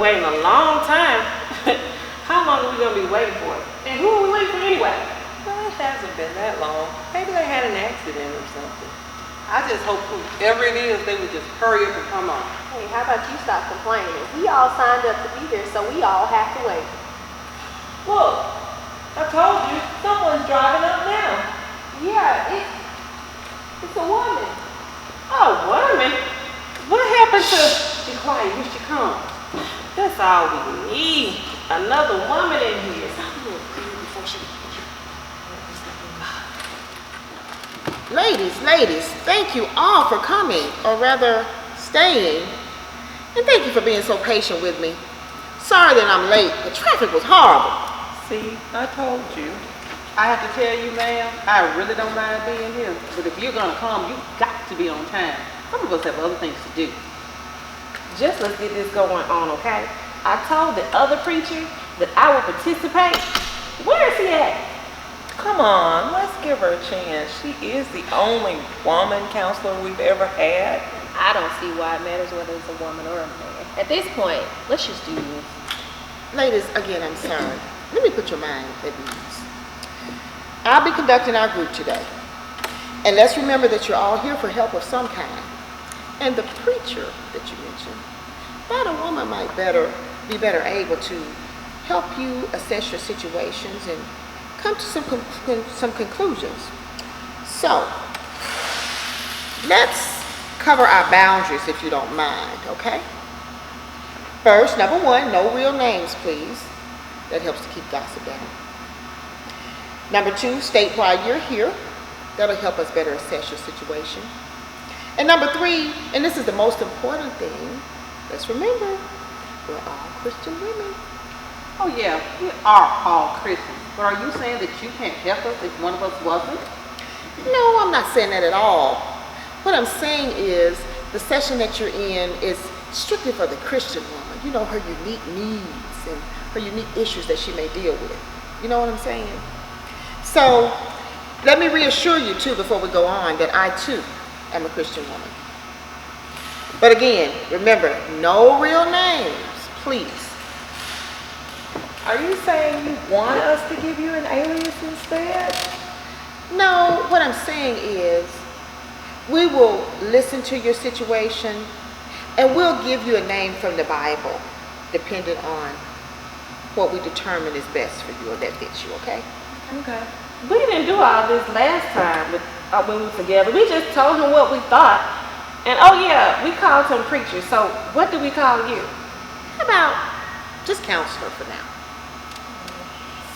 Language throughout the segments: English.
waiting a long time. How long are we going to be waiting for? And who are we waiting for anyway? Well, it hasn't been that long. Maybe they had an accident or something. I just hope whoever it is, they would just hurry up and come on. Hey, how about you stop complaining? We all signed up to be there, so we all have to wait. Look, I told you, someone's driving up now. Yeah, it's a woman. Oh, woman? What happened to... Be quiet, here she comes. That's all we need. Another woman in here. Ladies, thank you all for coming, or rather, staying. And thank you for being so patient with me. Sorry that I'm late. The traffic was horrible. See, I told you. I have to tell you, ma'am, I really don't mind being here. But if you're gonna come, you got to be on time. Some of us have other things to do. Just let's get this going on, okay? I told the other preacher that I would participate. Where is he at? Come on, let's give her a chance. She is the only woman counselor we've ever had. I don't see why it matters whether it's a woman or a man. At this point, let's just do this. Ladies, again, I'm sorry. Let me put your mind at ease. I'll be conducting our group today. And let's remember that you're all here for help of some kind. And the preacher that you mentioned, that a woman might be better able to help you assess your situations and come to some conclusions. So, let's cover our boundaries if you don't mind, okay? First, number one, no real names, please. That helps to keep gossip down. Number two, state why you're here. That'll help us better assess your situation. And number three, and this is the most important thing, let's remember, we're all Christian women. Oh yeah, we are all Christians. But are you saying that you can't help us if one of us wasn't? No, I'm not saying that at all. What I'm saying is the session that you're in is strictly for the Christian woman. You know, her unique needs and her unique issues that she may deal with. You know what I'm saying? So let me reassure you too before we go on that I too am a Christian woman. But again, remember, no real names, please. Are you saying you want us to give you an alias instead? No, what I'm saying is we will listen to your situation and we'll give you a name from the Bible depending on what we determine is best for you or that fits you, okay? Okay. We didn't do all this last time when we were together. We just told him what we thought. And oh yeah, we called him preacher. So what do we call you? How about just counselor for now?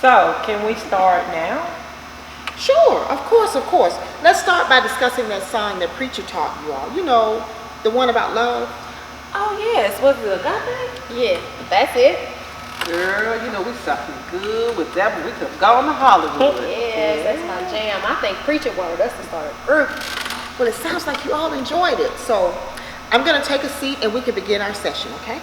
So, can we start now? Sure, of course. Let's start by discussing that song that preacher taught you all. You know, the one about love. Oh yes, was it agape? Yeah, that's it. Girl, you know we something good with that, but we could have gone to Hollywood. Yes, that's my jam. I think preacher wanted us to start a group. Well, it sounds like you all enjoyed it. So I'm going to take a seat and we can begin our session, okay?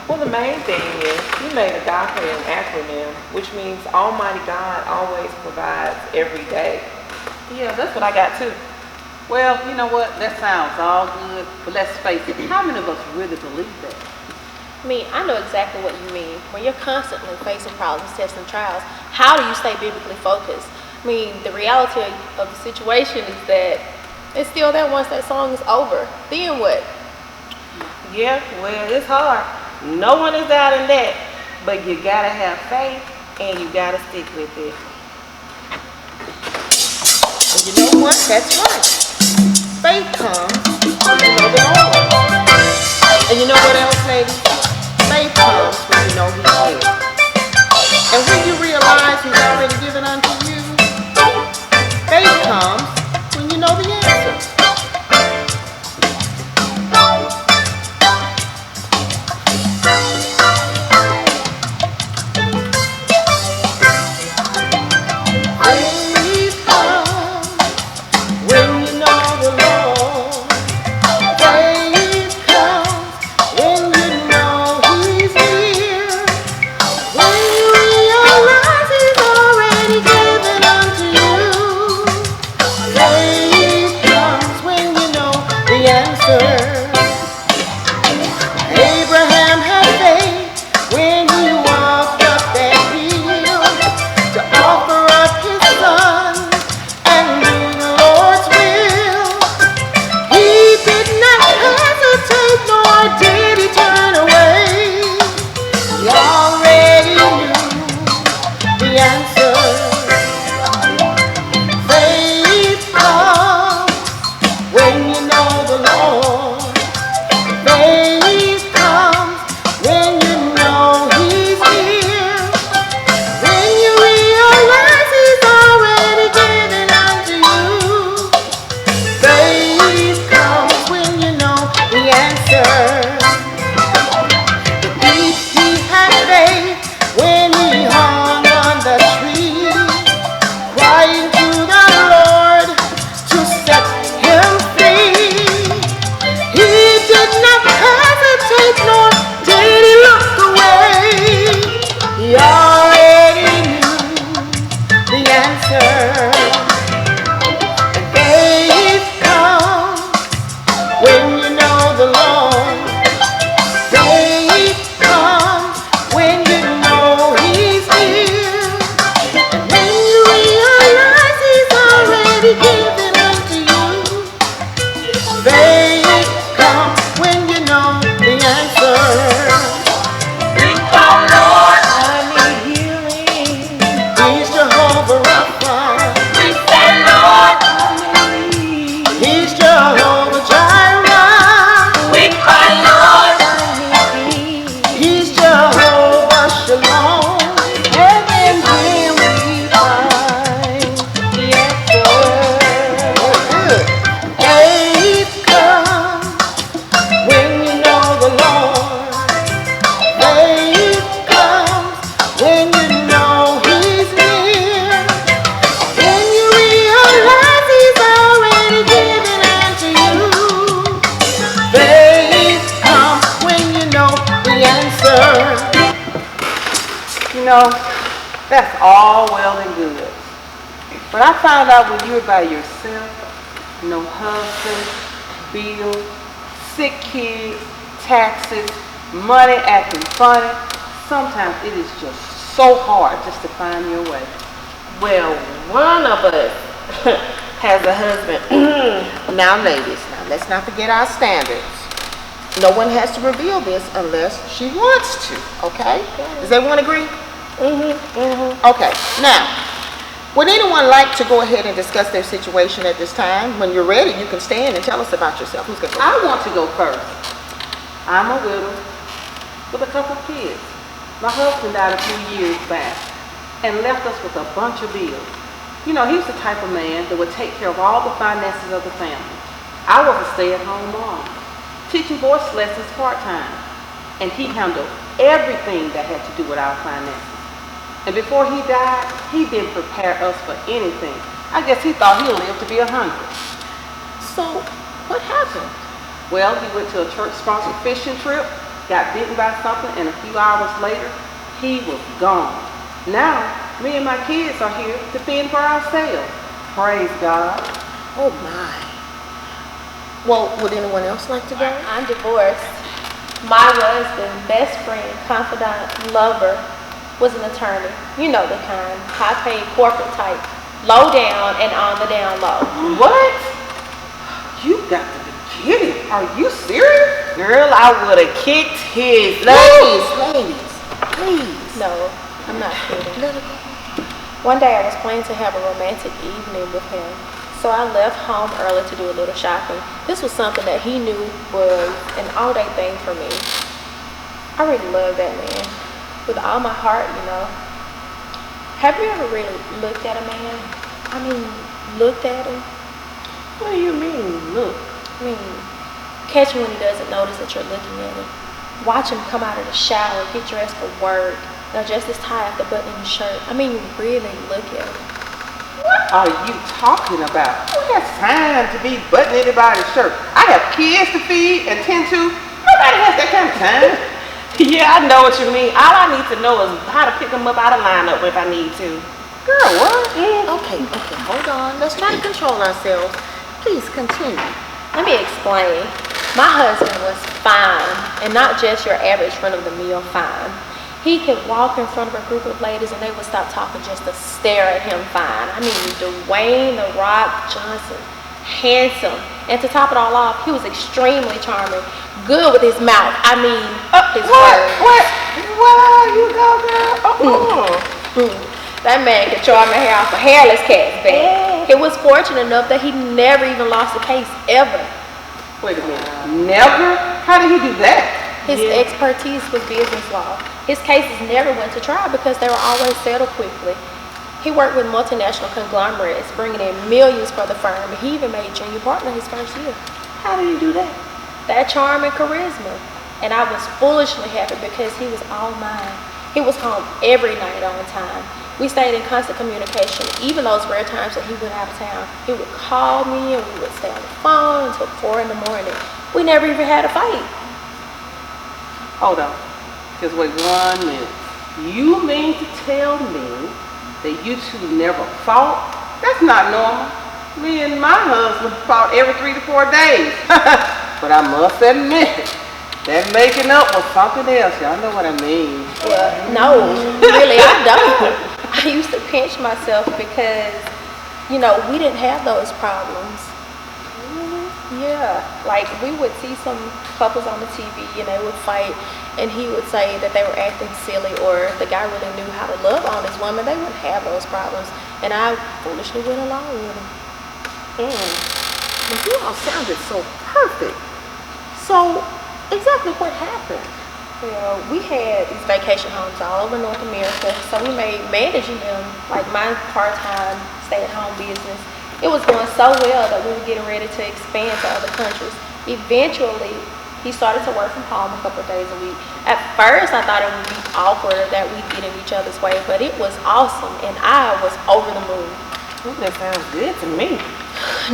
Well, the main thing is you made agape an acronym, which means Almighty God always provides every day. Yeah, that's what I got too. Well, you know what? That sounds all good, but let's face it, how many of us really believe that? I mean, I know exactly what you mean. When you're constantly facing problems, tests, and trials, how do you stay biblically focused? I mean, the reality of the situation is that it's still there once that song is over. Then what? Yeah, well, it's hard. No one is out in that, but you gotta have faith and you gotta stick with it. And you know what? That's right. Faith comes when you know the Lord. And you know what else, ladies? Faith comes when you know He's here. And when you realize He's already given unto you, faith comes when you know the answer. Faith comes when you know that's all well and good. But I found out when you're by yourself, no husband, bills, sick kids, taxes, money acting funny, sometimes it is just so hard just to find your way. Well, one of us has a husband. Now, ladies, let's not forget our standards. No one has to reveal this unless she wants to, okay? Does everyone agree? Okay, now, would anyone like to go ahead and discuss their situation at this time? When you're ready, you can stand and tell us about yourself. Who's going to go? I want to go first. I'm a widow with a couple of kids. My husband died a few years back and left us with a bunch of bills. You know, he was the type of man that would take care of all the finances of the family. I was a stay-at-home mom, teaching voice lessons part-time, and he handled everything that had to do with our finances. And before he died, he didn't prepare us for anything. I guess he thought he'd live to be 100. So, what happened? Well, he went to a church-sponsored fishing trip, got bitten by something, and a few hours later, he was gone. Now, me and my kids are here to fend for ourselves. Praise God. Oh my. Well, would anyone else like to go? I'm divorced. My husband, best friend, confidant, lover, was an attorney. You know the kind. High-paid corporate type. Low down and on the down low. What? You got to be kidding. Are you serious? Girl, I would have kicked his Ladies, please. No, I'm not kidding. Let her go. One day I was planning to have a romantic evening with him. So I left home early to do a little shopping. This was something that he knew was an all-day thing for me. I really love that man. With all my heart, you know. Have you ever really looked at a man? I mean, looked at him? What do you mean, look? I mean, catch him when he doesn't notice that you're looking at him. Watch him come out of the shower, get dressed for work, adjust his tie after buttoning his shirt. I mean, really look at him. What are you talking about? Who has time to be buttoning anybody's shirt? I have kids to feed and tend to. Nobody has that kind of time. Yeah, I know what you mean. All I need to know is how to pick them up out of lineup if I need to. Girl, what? Okay, hold on. Let's try to control ourselves. Please continue. Let me explain. My husband was fine, and not just your average run-of-the-mill fine. He could walk in front of a group of ladies and they would stop talking just to stare at him fine. I mean, Dwayne "The Rock" Johnson, handsome. And to top it all off, he was extremely charming, good with his mouth. I mean, his words. Where you go, girl? That man could charm the hair off a hairless cat's back. He was fortunate enough that he never even lost a case, ever. Wait a minute. Never? How did he do that? His expertise was business law. His cases never went to trial because they were always settled quickly. He worked with multinational conglomerates, bringing in millions for the firm. He even made junior partner his first year. How did he do that? That charm and charisma. And I was foolishly happy because he was all mine. He was home every night on time. We stayed in constant communication, even those rare times that he went out of town. He would call me and we would stay on the phone until 4 in the morning. We never even had a fight. Hold on. Just wait 1 minute. You mean to tell me that you two never fought? That's not normal. Me and my husband fought every 3 to 4 days. But I must admit, that making up was something else. Y'all know what I mean. Well, no, really I don't. I used to pinch myself because, you know, we didn't have those problems. Yeah, like we would see some couples on the TV and they would fight and he would say that they were acting silly or the guy really knew how to love on his woman. They wouldn't have those problems and I foolishly went along with them. Well, you all sounded so perfect. So, exactly what happened? Well, we had these vacation homes all over North America, so we made managing them, like my part-time stay-at-home business. It was going so well that we were getting ready to expand to other countries. Eventually, he started to work from home a couple of days a week. At first, I thought it would be awkward that we'd get in each other's way, but it was awesome, and I was over the moon. Ooh, that sounds good to me.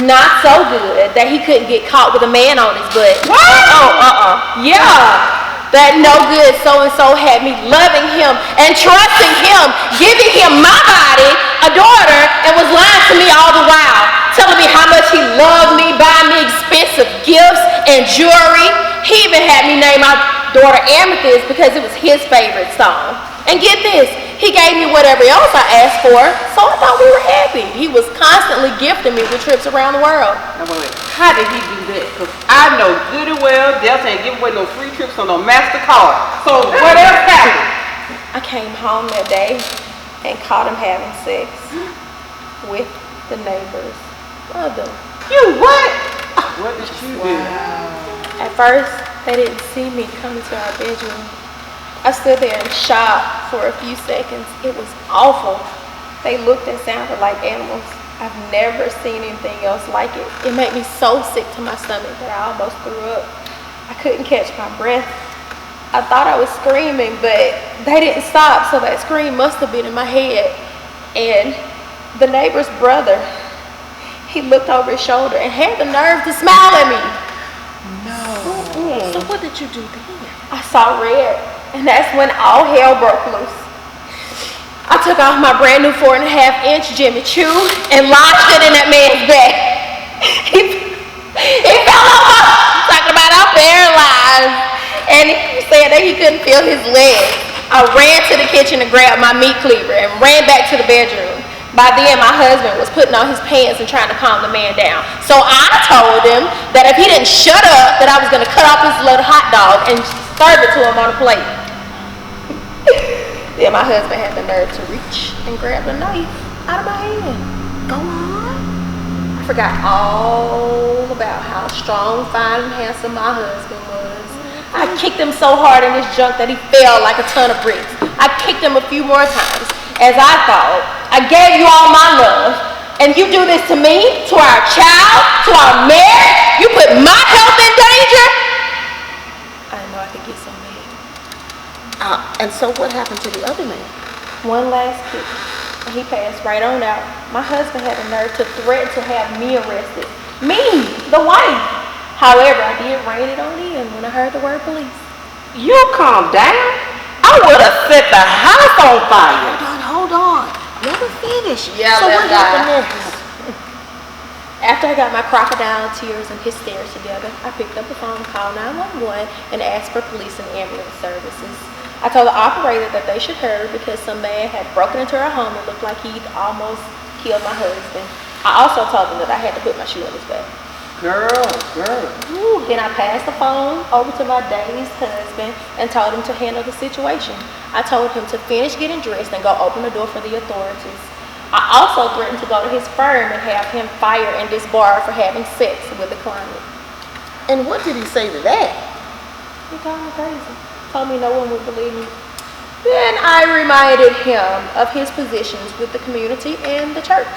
Not so good that he couldn't get caught with a man on his butt. What? Yeah. that no good so-and-so had me loving him and trusting him, giving him my body, a daughter, and was lying to me all the while, telling me how much he loved me, buying me expensive gifts and jewelry. He even had me name my daughter Amethyst because it was his favorite song. And get this, he gave me whatever else I asked for, so I thought we were happy. He was constantly gifting me with trips around the world. Now wait, how did he do that? Because I know good and well Delta ain't giving away no free trips on no MasterCard. So what else happened? I came home that day and caught him having sex with the neighbor's mother. You what? What did you do? At first, they didn't see me come into our bedroom. I stood there in shock for a few seconds. It was awful. They looked and sounded like animals. I've never seen anything else like it. It made me so sick to my stomach that I almost threw up. I couldn't catch my breath. I thought I was screaming, but they didn't stop, so that scream must have been in my head. And the neighbor's brother, he looked over his shoulder and had the nerve to smile at me. So what did you do then? I saw red, and that's when all hell broke loose. I took off my brand new 4.5-inch Jimmy Choo and lodged it in that man's back. He fell over, talking about I'm paralyzed, and he said that he couldn't feel his legs. I ran to the kitchen to grab my meat cleaver and ran back to the bedroom. By then, my husband was putting on his pants and trying to calm the man down. So I told him that if he didn't shut up, that I was going to cut off his little hot dog and serve it to him on a plate. Then my husband had the nerve to reach and grab the knife out of my hand. Go on. I forgot all about how strong, fine, and handsome my husband was. I kicked him so hard in his junk that he fell like a ton of bricks. I kicked him a few more times. As I thought, I gave you all my love, and you do this to me, to our child, to our marriage? You put my health in danger? I didn't know I could get so mad. And so what happened to the other man? One last kick, and he passed right on out. My husband had the nerve to threaten to have me arrested. Me, the wife. However, I did rein it on in when I heard the word police. You calm down? I would have set the house on fire. Hold on. Let her finish. Yeah, so what let's happened next? After I got my crocodile tears and hysteria together, I picked up the phone, called 911, and asked for police and ambulance services. I told the operator that they should hurry because some man had broken into our home and looked like he'd almost killed my husband. I also told them that I had to put my shoe on his back. Girl. Then I passed the phone over to my dazed husband and told him to handle the situation. I told him to finish getting dressed and go open the door for the authorities. I also threatened to go to his firm and have him fired and disbarred for having sex with the client. And what did he say to that? He called me crazy. Told me no one would believe me. Then I reminded him of his positions with the community and the church.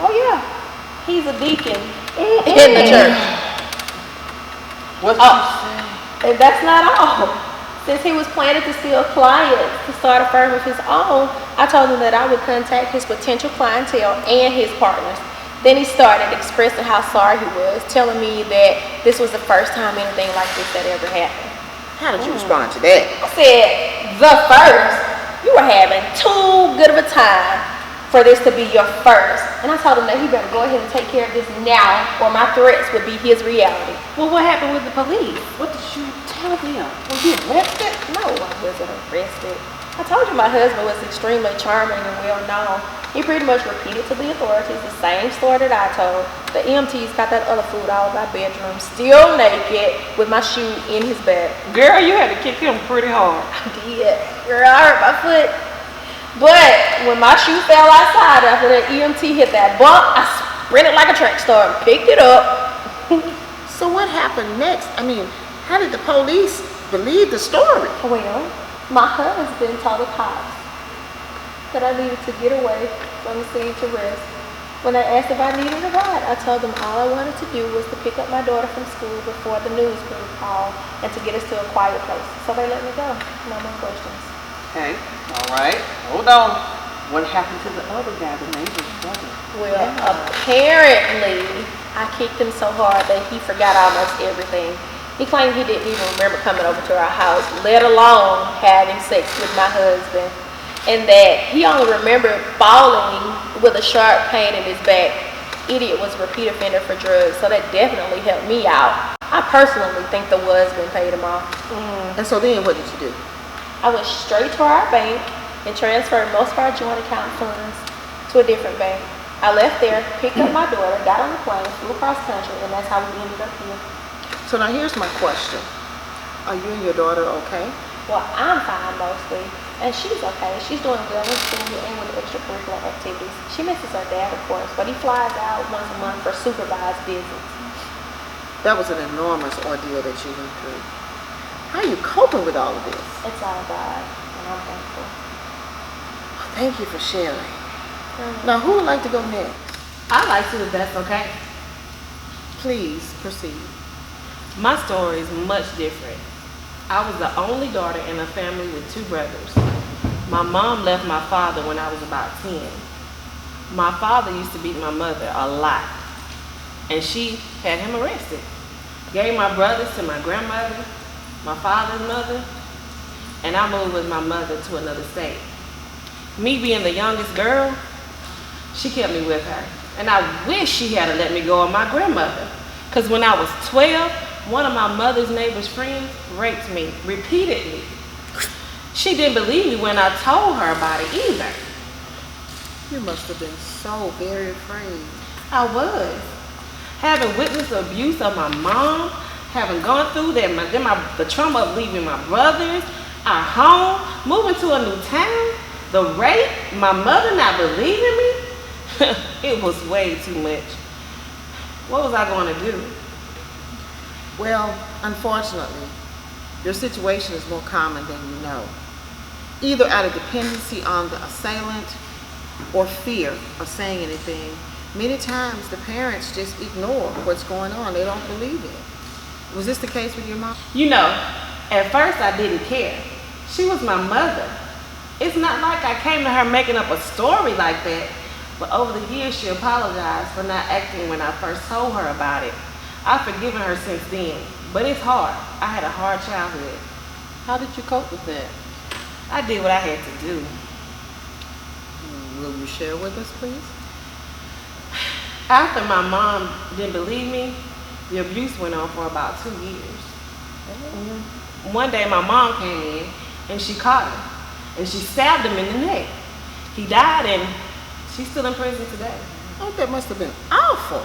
Oh yeah, he's a deacon in the church. What's he say? And that's not all. Since he was planning to steal clients to start a firm of his own, I told him that I would contact his potential clientele and his partners. Then he started expressing how sorry he was, telling me that this was the first time anything like this had ever happened. How did you respond to that? I said, the first? You were having too good of a time for this to be your first. And I told him that he better go ahead and take care of this now, or my threats would be his reality. Well, what happened with the police? What did you tell them? Were you arrested? No, I wasn't arrested. I told you my husband was extremely charming and well known. He pretty much repeated to the authorities the same story that I told. The EMTs got that other food out of my bedroom, still naked, with my shoe in his bag. Girl, you had to kick him pretty hard. I did. Girl, I hurt my foot. But when my shoe fell outside after that EMT hit that bump, I sprinted like a track star and picked it up. So what happened next? I mean, how did the police believe the story? Well, my husband told the cops that I needed to get away from the scene to rest. When they asked if I needed a ride, I told them all I wanted to do was to pick up my daughter from school before the news crew called and to get us to a quiet place. So they let me go. No more questions. Okay, all right. Hold on. What happened to the other guy, the neighbor's brother? Well, apparently, I kicked him so hard that he forgot almost everything. He claimed he didn't even remember coming over to our house, let alone having sex with my husband. And that he only remembered falling with a sharp pain in his back. Idiot was a repeat offender for drugs, so that definitely helped me out. I personally think the husband paid him off. And so then what did you do? I went straight to our bank and transferred most of our joint account funds to a different bank. I left there, picked up my daughter, got on the plane, flew across country, and that's how we ended up here. So now here's my question. Are you and your daughter okay? Well, I'm fine mostly, and she's okay. She's doing good in school and with extracurricular activities. She misses her dad, of course, but he flies out once a month for supervised visits. That was an enormous ordeal that you went through. How are you coping with all of this? It's all God, and I'm thankful. Thank you for sharing. Now, who would like to go next? I like to, if that's okay. Please proceed. My story is much different. I was the only daughter in a family with 2 brothers. My mom left my father when I was about 10. My father used to beat my mother a lot, and she had him arrested. Gave my brothers to my grandmother, my father's mother, and I moved with my mother to another state. Me being the youngest girl, she kept me with her. And I wish she had let me go with my grandmother. Because when I was 12, one of my mother's neighbor's friends raped me repeatedly. She didn't believe me when I told her about it either. You must have been so very afraid. I was. Having witnessed the abuse of my mom, having gone through that, the trauma of leaving my brothers, our home, moving to a new town, the rape, my mother not believing me, it was way too much. What was I going to do? Well, unfortunately, your situation is more common than you know. Either out of dependency on the assailant or fear of saying anything, many times the parents just ignore what's going on. They don't believe it. Was this the case with your mom? You know, at first I didn't care. She was my mother. It's not like I came to her making up a story like that. But over the years, she apologized for not acting when I first told her about it. I've forgiven her since then, but it's hard. I had a hard childhood. How did you cope with that? I did what I had to do. Will you share with us, please? After my mom didn't believe me, the abuse went on for about 2 years. One day my mom came in and she caught him and she stabbed him in the neck. He died and she's still in prison today. Oh, that must have been awful.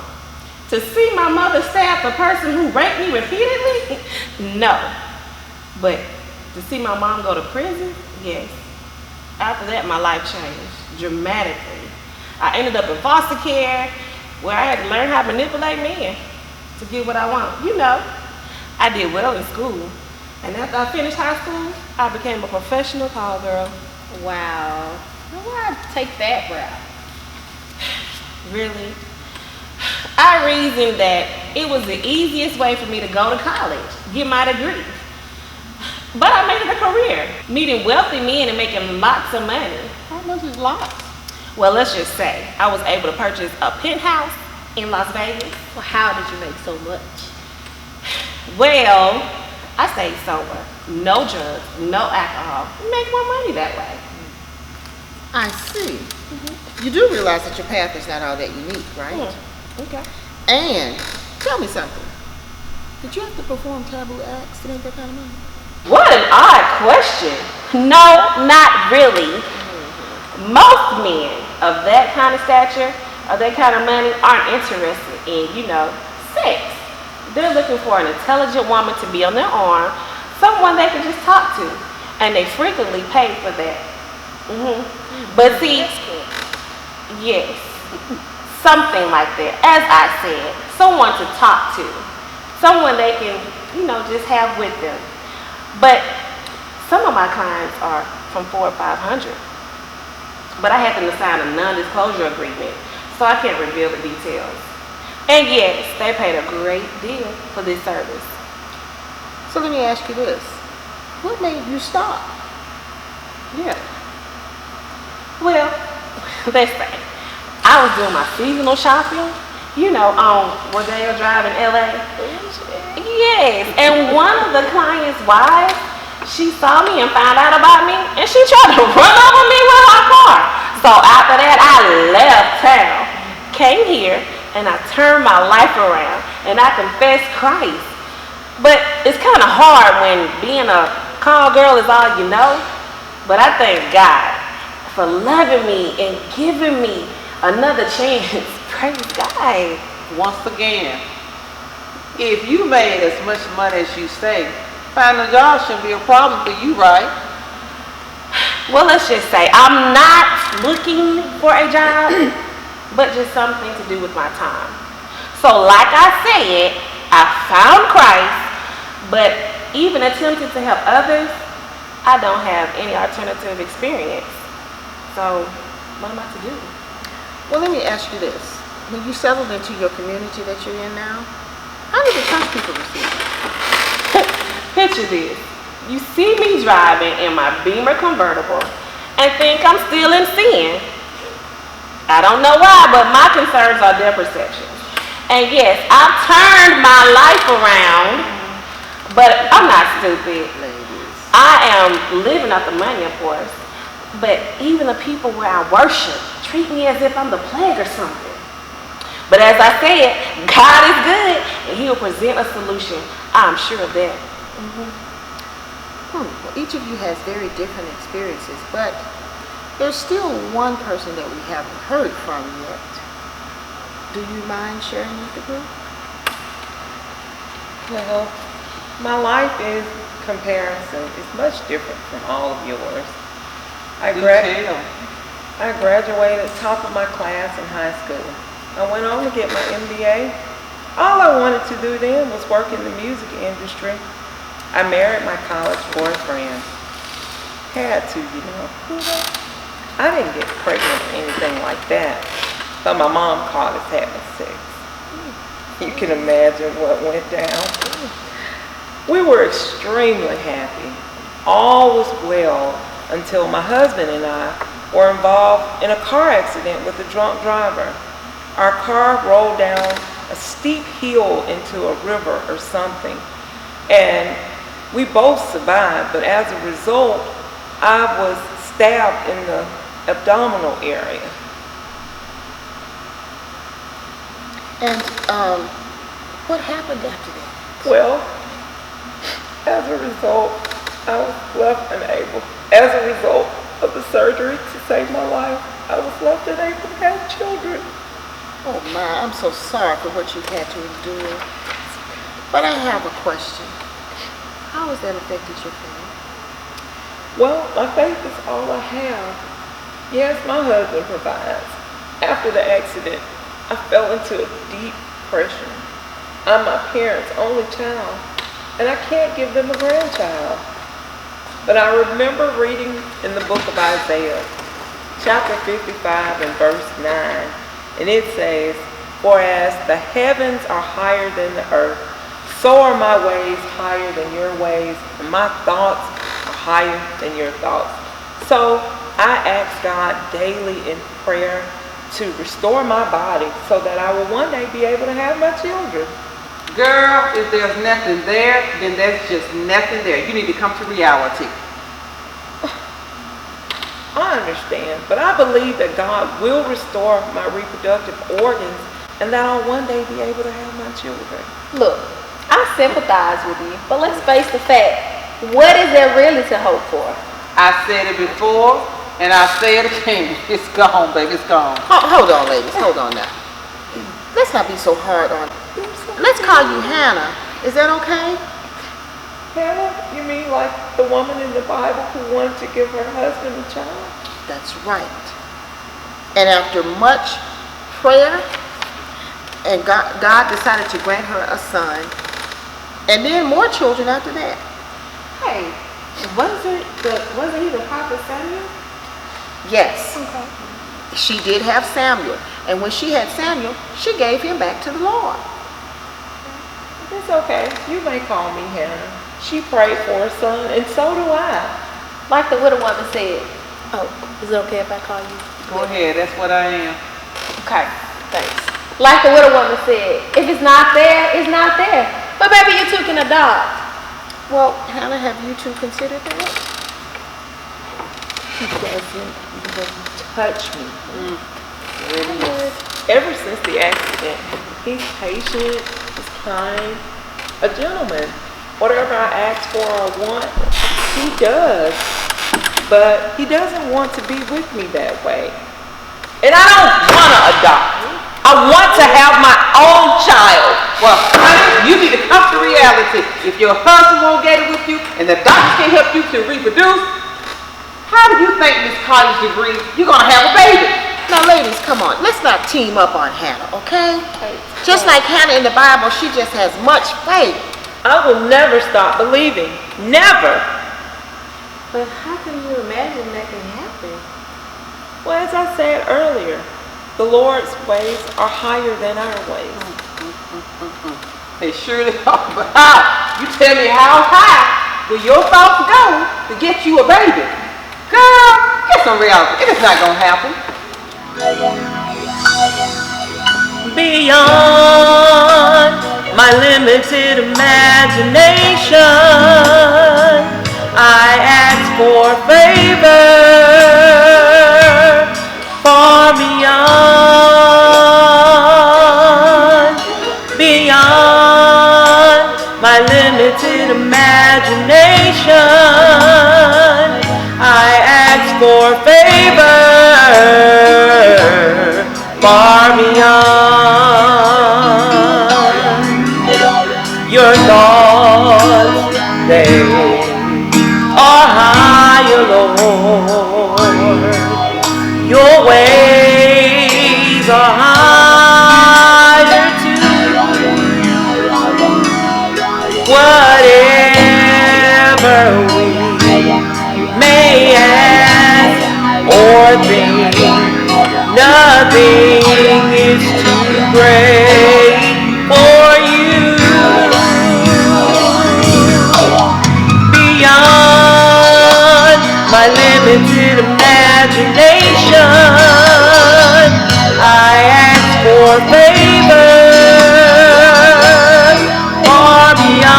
To see my mother stab the person who raped me repeatedly? No. But to see my mom go to prison? Yes. After that, my life changed dramatically. I ended up in foster care where I had to learn how to manipulate men to get what I want. You know, I did well in school. And after I finished high school, I became a professional call girl. Wow. Now why take that route? Really? I reasoned that it was the easiest way for me to go to college, get my degree. But I made it a career, meeting wealthy men and making lots of money. How much is lots? Well, let's just say I was able to purchase a penthouse in Las Vegas. Well, how did you make so much? Well, I stayed sober, no drugs, no alcohol. Make more money that way. I see. You do realize that your path is not all that unique, right? Okay. And tell me something. Did you have to perform taboo acts to make that kind of money? What an odd question. No, not really. Most men of that kind of stature, of that kind of money, aren't interested in, sex. They're looking for an intelligent woman to be on their arm, someone they can just talk to, and they frequently pay for that. But see, yes, something like that. As I said, someone to talk to, someone they can, just have with them. But some of my clients are from 400 or 500. But I had them to sign a non-disclosure agreement, so I can't reveal the details. And yes, they paid a great deal for this service. So let me ask you this. What made you stop? Yeah. Well, let's say I was doing my seasonal shopping, on Rodeo Drive in LA. Yes, and one of the clients' wives, she saw me and found out about me, and she tried to run over me with her car. So after that, I left town, came here, and I turned my life around, and I confessed Christ. But it's kind of hard when being a call girl is all you know. But I thank God for loving me and giving me another chance. Praise God. Once again, if you made as much money as you say, finding a job shouldn't be a problem for you, right? Well, let's just say I'm not looking for a job, but just something to do with my time. So like I said, I found Christ, but even attempting to help others, I don't have any alternative experience. So what am I to do? Well, let me ask you this. When you settled into your community that you're in now, how did the church people receive you? Picture this. You see me driving in my Beamer convertible and think I'm still in sin. I don't know why, but my concerns are their perceptions. And yes, I've turned my life around, but I'm not stupid. I am living off the money, of course. But even the people where I worship treat me as if I'm the plague or something. But as I said, God is good, and He will present a solution. I'm sure of that. Well, each of you has very different experiences, but there's still one person that we haven't heard from yet. Do you mind sharing with the group? Well, my life is comparison. It's much different from all of yours. I graduated top of my class in high school. I went on to get my MBA. All I wanted to do then was work in the music industry. I married my college boyfriend. Had to, you know. I didn't get pregnant or anything like that, but my mom caught us having sex. You can imagine what went down. We were extremely happy. All was well until my husband and I were involved in a car accident with a drunk driver. Our car rolled down a steep hill into a river or something, and we both survived, but as a result, I was stabbed in the abdominal area. And what happened after that? Well, as a result, I was left unable. As a result of the surgery to save my life, I was left unable to have children. Oh my, I'm so sorry for what you've had to endure. But I have a question. How has that affected your family? Well, my faith is all I have. Yes, my husband provides. After the accident, I fell into a deep depression. I'm my parents' only child, and I can't give them a grandchild. But I remember reading in the book of Isaiah, chapter 55 and verse 9, and it says, "For as the heavens are higher than the earth, so are my ways higher than your ways, and my thoughts are higher than your thoughts." So I ask God daily in prayer to restore my body so that I will one day be able to have my children. Girl, if there's nothing there, then there's just nothing there. You need to come to reality. I understand, but I believe that God will restore my reproductive organs and that I'll one day be able to have my children. Look, I sympathize with you, but let's face the fact. What is there really to hope for? I said it before, and I say it again. It's gone, baby, it's gone. Hold on, ladies. Hold on now. Let's not be so hard on. Let's call you Hannah. Is that okay? Hannah, you mean like the woman in the Bible who wanted to give her husband a child? That's right. And after much prayer, and God decided to grant her a son, and then more children after that. Hey, wasn't he the prophet Samuel? Yes. Okay. She did have Samuel. And when she had Samuel, she gave him back to the Lord. It's okay. You may call me Hannah. She prayed for a son, and so do I. Like the widow woman said. Oh, is it okay if I call you? Go ahead, that's what I am. Okay, thanks. Like the widow woman said, if it's not there, it's not there. But adopt. Well, Hannah, have you two considered that? He doesn't even touch me. Really? Ever since the accident, he's patient, he's kind, a gentleman. Whatever I ask for or want, he does. But he doesn't want to be with me that way. And I don't want to adopt. I want to have my own child. Well, honey, you need to come to reality. If your husband won't get it with you and the doctors can't help you to reproduce, how do you think this college degree you're gonna have a baby? Now, ladies, come on. Let's not team up on Hannah, okay? Just like Hannah in the Bible, she just has much faith. I will never stop believing. Never. But how can you imagine that can happen? Well, as I said earlier, the Lord's ways are higher than our ways. They surely are, but how? You tell me how high will your thoughts go to get you a baby? Girl, get some reality. It is not gonna happen. Beyond my limited imagination, I ask for favor. Far beyond my limited imagination, I ask for favor. Far beyond your thoughts, they are higher, Lord. Your ways are higher too. Whatever we may ask or think, nothing is too great for you. Beyond my limited imagination, I ask for favor. Far beyond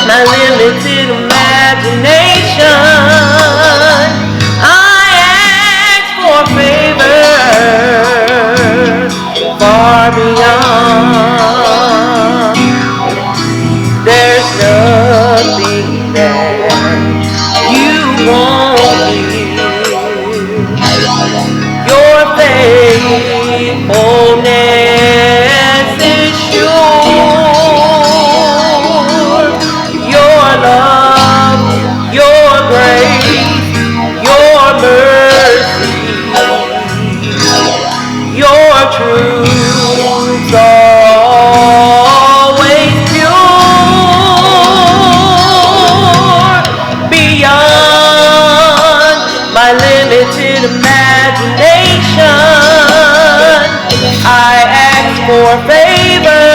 my limited imagination, I ask for favor. Far beyond, there's nothing that you won't give. Your faithfulness is sure. Your love, your grace, your mercy, your truth always pure. Beyond my limited imagination, I ask for favor.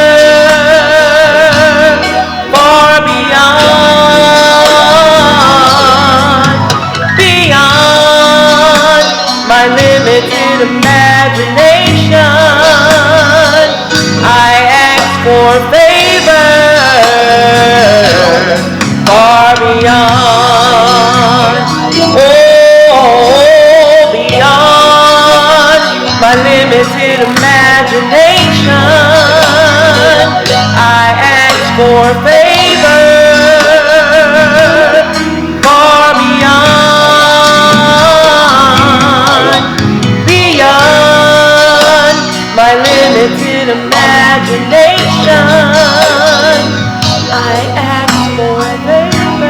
Far beyond my limited imagination, I ask for favor. Far beyond, oh, beyond my limited imagination, I ask for favor. Far beyond my limited imagination, I ask for favor.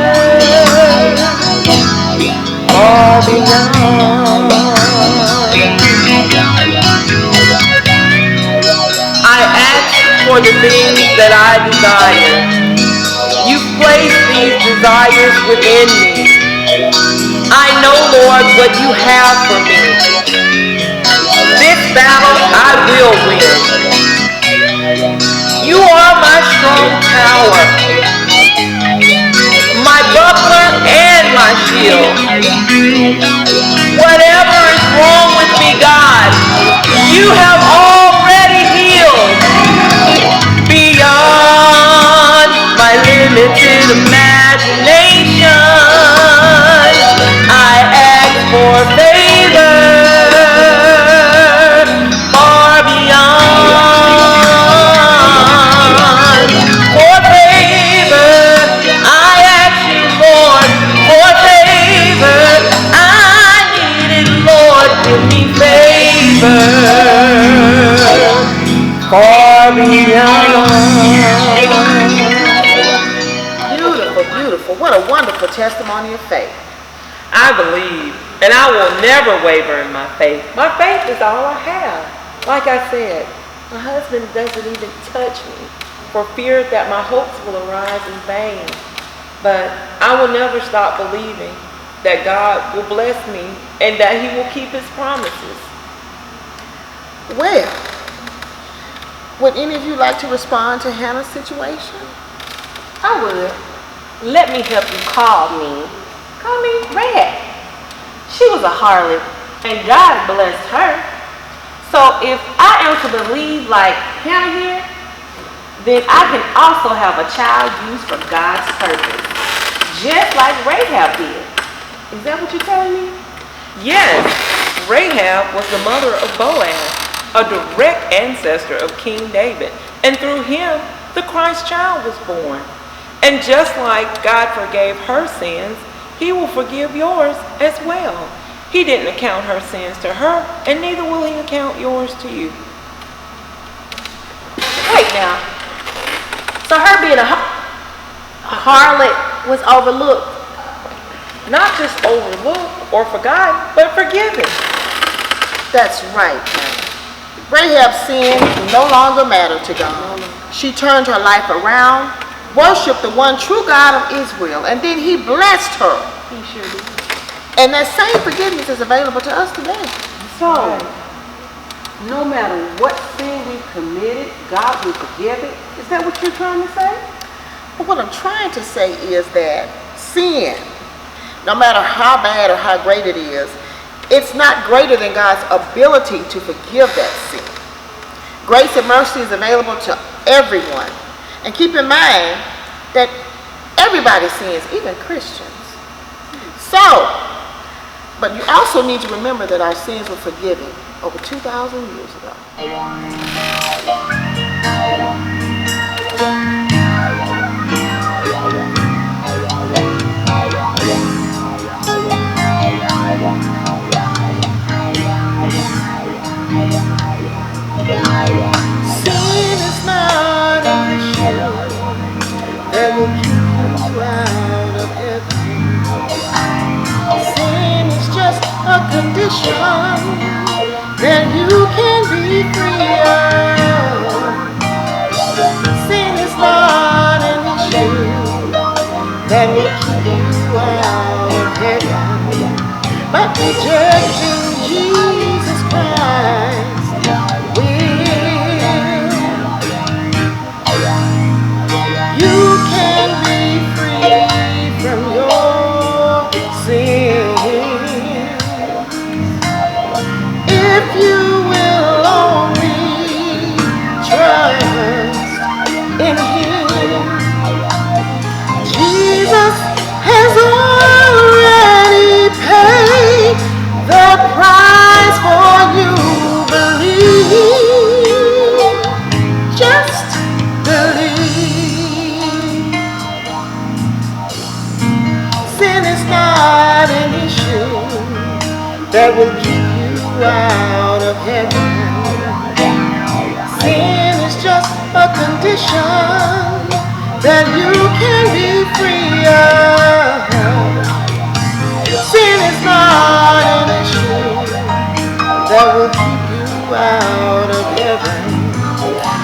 Far beyond, I ask for the things that I desire. You place these desires within me. I know, Lord, what you have for me. This battle I will win. You are my strong tower, my buckler and my shield. Whatever is wrong with me, God, you have all far beyond. Beautiful, beautiful. What a wonderful testimony of faith. I believe, and I will never waver in my faith. My faith is all I have. Like I said, my husband doesn't even touch me for fear that my hopes will arise in vain. But I will never stop believing that God will bless me and that He will keep His promises. Well, would any of you like to respond to Hannah's situation? I would. Let me help you call me Rahab. She was a harlot and God blessed her. So if I am to believe like Hannah here, then I can also have a child used for God's purpose, just like Rahab did. Is that what you're telling me? Yes, Rahab was the mother of Boaz, a direct ancestor of King David, and through him, the Christ child was born. And just like God forgave her sins, He will forgive yours as well. He didn't account her sins to her, and neither will He account yours to you. Wait now. So her being a harlot was overlooked. Not just overlooked or forgotten, but forgiven. That's right, man. Rahab's sin no longer mattered to God. She turned her life around, worshiped the one true God of Israel, and then He blessed her. He sure did. And that same forgiveness is available to us today. So, no matter what sin we've committed, God will forgive it. Is that what you're trying to say? But what I'm trying to say is that sin, no matter how bad or how great it is, it's not greater than God's ability to forgive that sin. Grace and mercy is available to everyone. And keep in mind that everybody sins, even Christians. So, but you also need to remember that our sins were forgiven over 2,000 years ago. Sin is not an issue that will keep you out of heaven. Sin is just a condition that you can be free of. Sin is not an issue that will keep you out of heaven, but rejecting Jesus Christ will. You can be free from your sin if you will only trust in Him. Jesus has already paid the price for you. Believe, just believe. Sin is not an issue that will keep you out of heaven. Sin is just a condition that you can be free of. Sin is not an issue that will keep you out of heaven,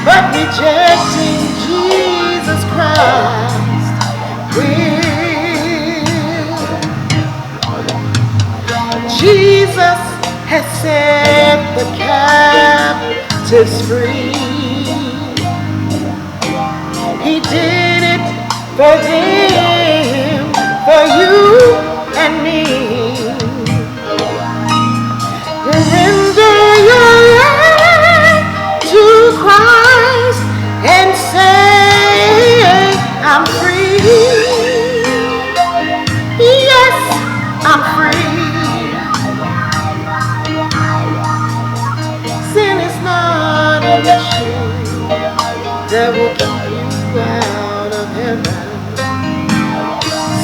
but rejecting Jesus Christ will. Jesus has set the captives free. He did it for them, for you and me. Surrender your life to Christ and say, I'm free. Yes, I'm free. Sin is not an issue that will keep you out of heaven.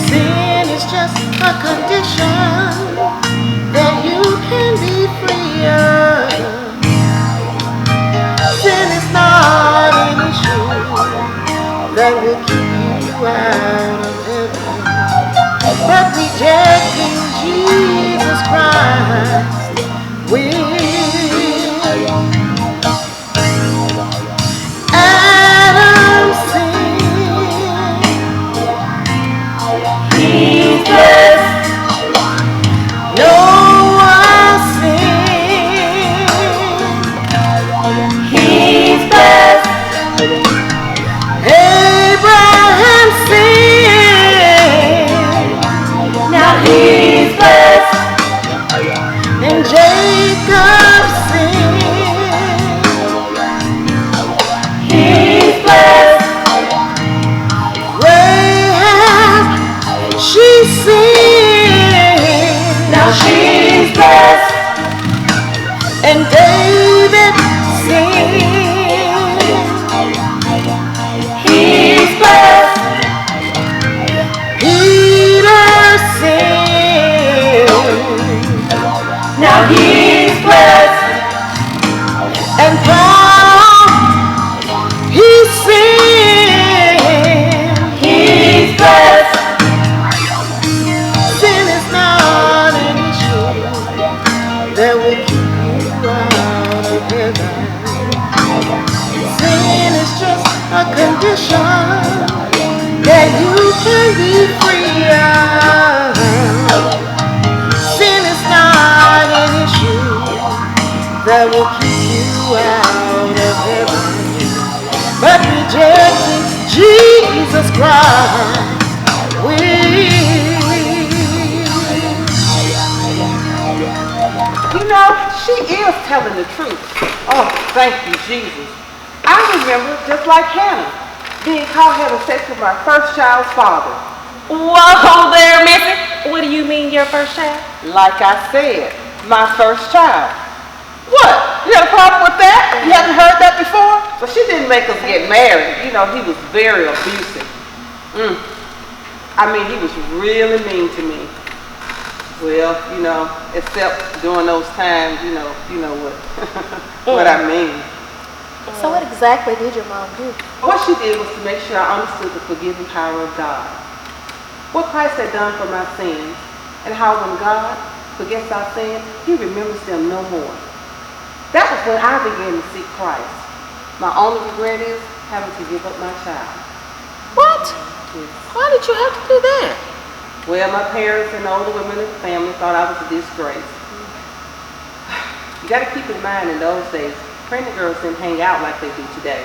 Sin is He's blessed. Abraham sinned, Now he's blessed. and Jacob sinned. He's blessed. Rahab, she sinned, Now she's blessed. and David sinned. He's blessed. Peter sinned, Now he's blessed. and Paul, he sinned. He's blessed. Sin is not an issue that will keep you out of heaven. Sin is just a condition that you can be free of. Sin is not an issue that will keep you out of heaven. But rejecting Jesus Christ will. You know, she is telling the truth. Oh, thank you, Jesus. I remember, just like Hannah, being caught having sex with my first child's father. Whoa there, Missy. What do you mean your first child? Like I said, my first child. What? You got a problem with that? You haven't heard that before? Well, she didn't make us get married. You know, he was very abusive. I mean, he was really mean to me. Well, you know, except during those times, you know what, what I mean. So what exactly did your mom do? What she did was to make sure I understood the forgiving power of God. What Christ had done for my sins, and how when God forgets our sins, He remembers them no more. That was when I began to seek Christ. My only regret is having to give up my child. What? Yes. Why did you have to do that? Well, my parents and older women in the family thought I was a disgrace. You got to keep in mind, in those days, pregnant girls didn't hang out like they do today.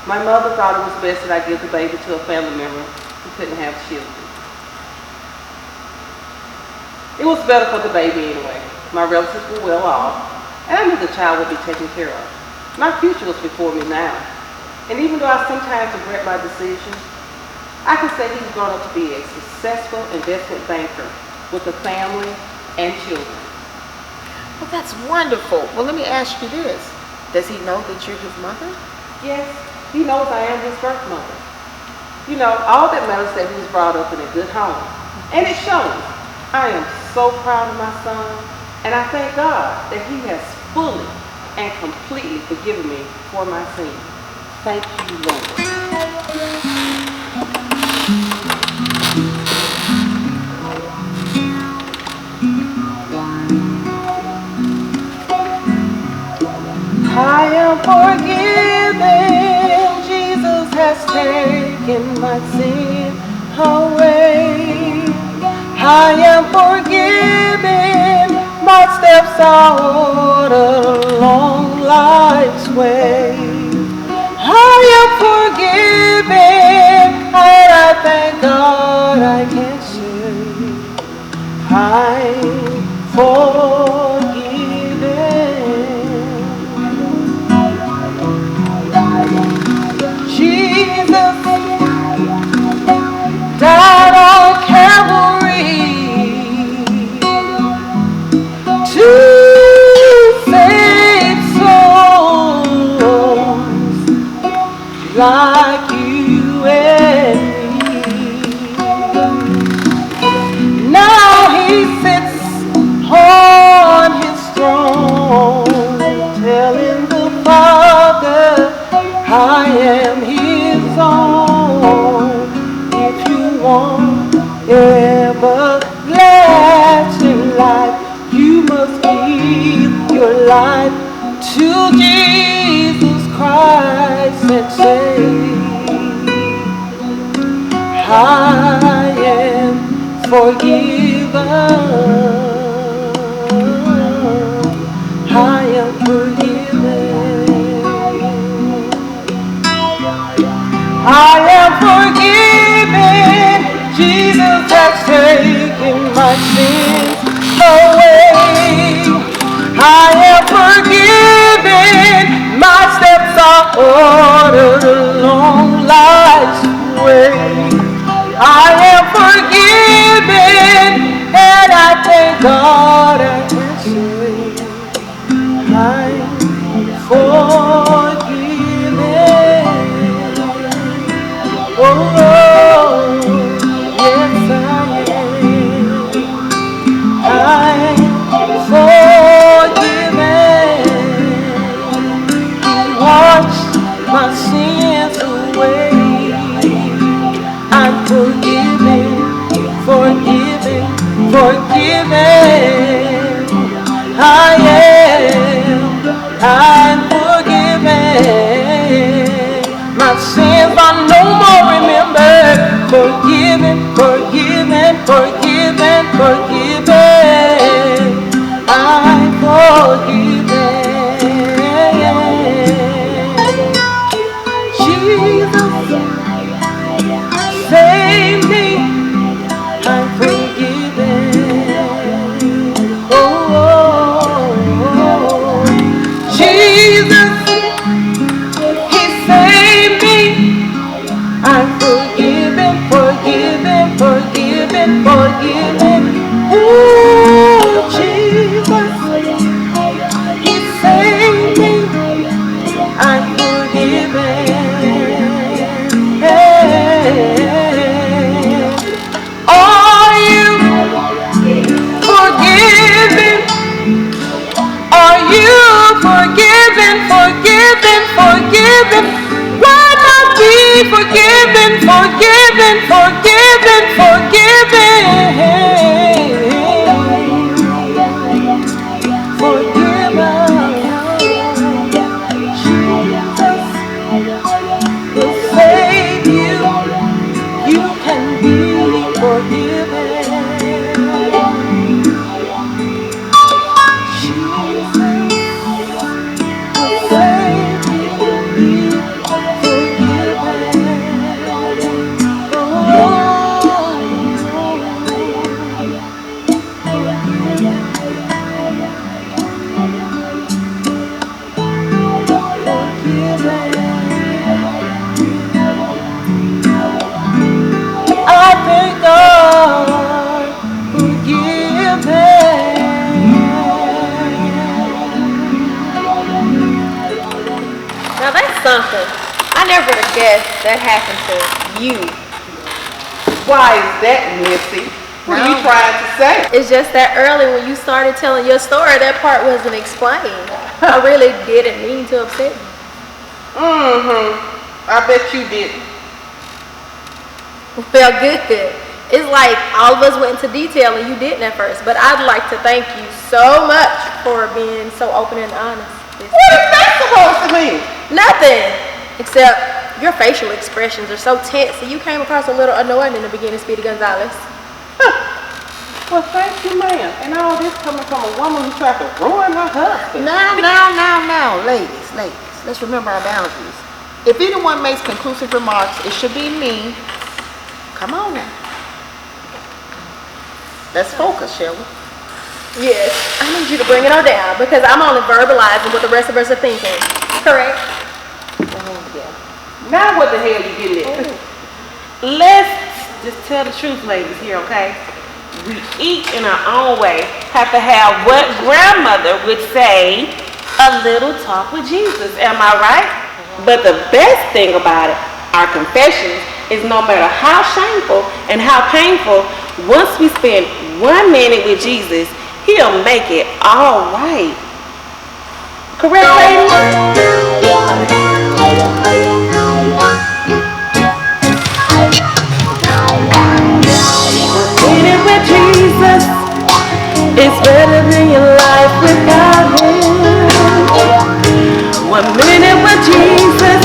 My mother thought it was best that I give the baby to a family member who couldn't have children. It was better for the baby anyway. My relatives were well off, and I knew the child would be taken care of. My future was before me now. And even though I sometimes regret my decision, I can say he's grown up to be a successful investment banker with a family and children. Well, that's wonderful. Well, let me ask you this. Does he know that you're his mother? Yes, he knows I am his birth mother. You know, all that matters is that he was brought up in a good home. And it shows. I am so proud of my son, and I thank God that He has fully and completely forgiven me for my sins. Thank you, Lord. I am forgiven. Jesus has taken my sin away. I am forgiven. My steps are ordered along life's way. I am forgiven, and I thank God I can say I'm forgiven. Jesus died on Calvary to save souls like you and me. Now He sits on His throne, telling the Father, I am His own. If you want everlasting life, you must give your life to Jesus Christ and say, I am forgiven. I am forgiven. Oh, yes I am. I'm forgiven. Wash my sins away. I'm forgiven, forgiven, forgiven. I am, I'm forgiven. My sins are no more remembered. Forgiven, forgiven, forgiven, forgiven. I'm forgiven. Jesus, save me. I'm forgiven. Oh, Jesus, He saved me. I'm forgiven, forgiven, forgiven, forgiven. Oh, Jesus, He saved me. I'm forgiven. Are you forgiven? Are you forgiven, forgiven, forgiven? Why not be forgiven, forgiven, forgiven, forgiven? Forgiven. Jesus will save you. You can be forgiven. I thank God for giving. Now that's something. I never would have guessed that happened to you. Why is that, Missy? What are you trying to say? It's just that early when you started telling your story, that part wasn't explained. I really didn't mean to upset you. I bet you didn't. Well, good. It's like all of us went into detail and you didn't at first, but I'd like to thank you so much for being so open and honest. What is that supposed to mean? Nothing, except your facial expressions are so tense and you came across a little annoying in the beginning, Speedy Gonzalez. Well, thank you, ma'am. And all this coming from a woman who tried to ruin her husband. Now, ladies, let's remember our boundaries. If anyone makes conclusive remarks, it should be me. Come on now. Let's focus, shall we? Yes, I need you to bring it all down because I'm only verbalizing what the rest of us are thinking. Correct? Now what the hell you getting at? Let's just tell the truth, ladies, here, okay? We each in our own way have to have what grandmother would say, a little talk with Jesus. Am I right? But the best thing about it, our confessions, is no matter how shameful and how painful, once we spend 1 minute with Jesus, He'll make it all right. Correct, ladies? Minute with Jesus is better than your life without Him. 1 minute with Jesus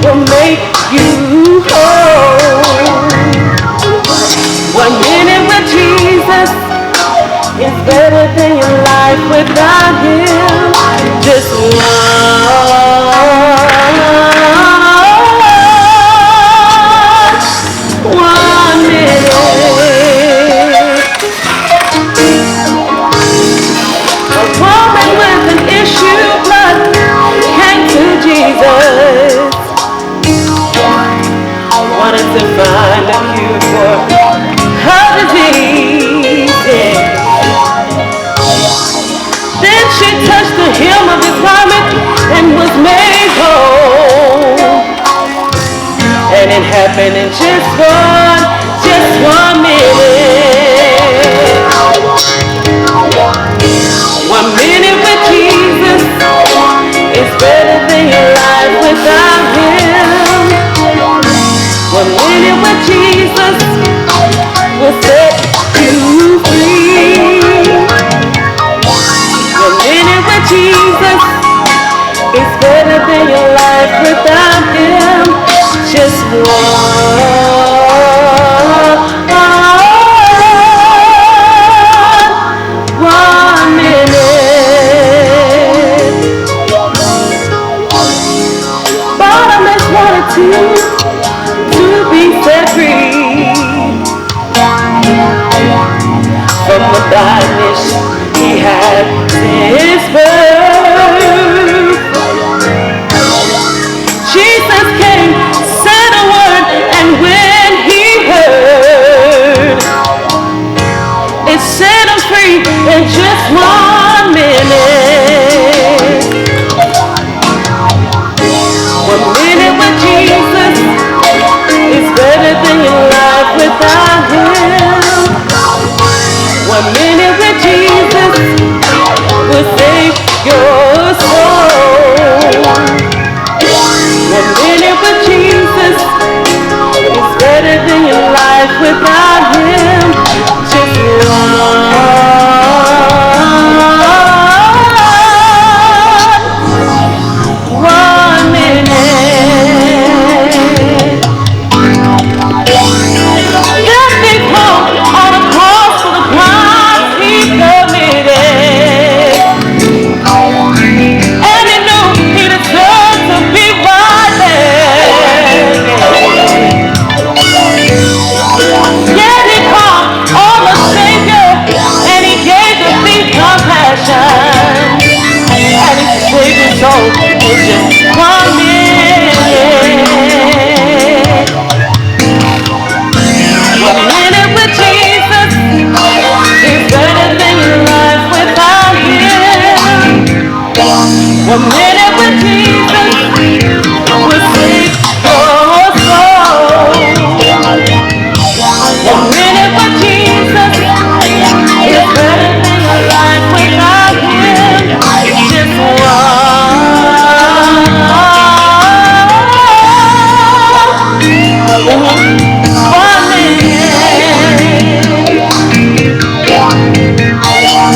will make you whole. 1 minute with Jesus is better than your life without Him. Just one minute. A woman with an issue of blood came to Jesus, wanted to find a cure for her disease. Yeah. Then she touched the hem of His garment happened in just one minute. 1 minute with Jesus is better than your life without Him. 1 minute with Jesus will set you free. 1 minute with Jesus is better than your life without Him. Just one minute. Barnabas wanted to be set free from the bondage he had since birth. Jesus came, said a word, and when he heard, it set him free in just 1 minute. 1 minute with Jesus is better than your life without Him. 1 minute with Jesus will save your soul. 1 minute with Jesus is better than your life without Him. Just one minute. Lifting home on a cross for the crimes He committed, and He knew He deserved to be right there. Yet He called on the Savior, and He gave the thief compassion, and He saved his soul in just 1 minute. 1 minute with Jesus is better than your life without Him. 1 minute with Jesus will save your soul. 1 minute with Jesus is better than your life without Him. Just one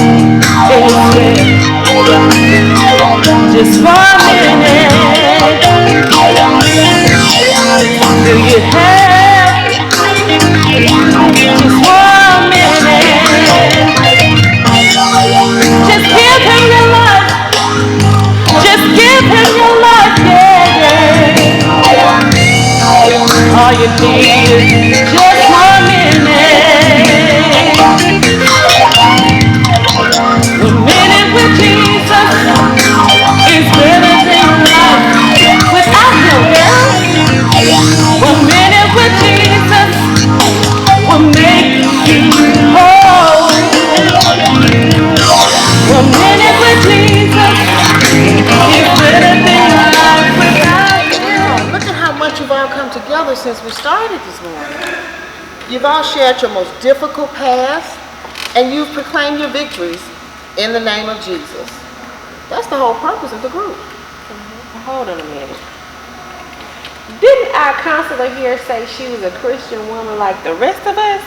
minute. Just 1 minute. Do you have just 1 minute? Just give Him your life. Just give Him your life, yeah. All you need is just 1 minute. 1 minute with Jesus is better than life without Him, girl. 1 minute with Jesus will make you whole. 1 minute with Jesus is better than life without Him. Look at how much you've all come together since we started this morning. You've all shared your most difficult past, and you've proclaimed your victories in the name of Jesus. That's the whole purpose of the group. Hold on a minute. Didn't our counselor here say she was a Christian woman like the rest of us?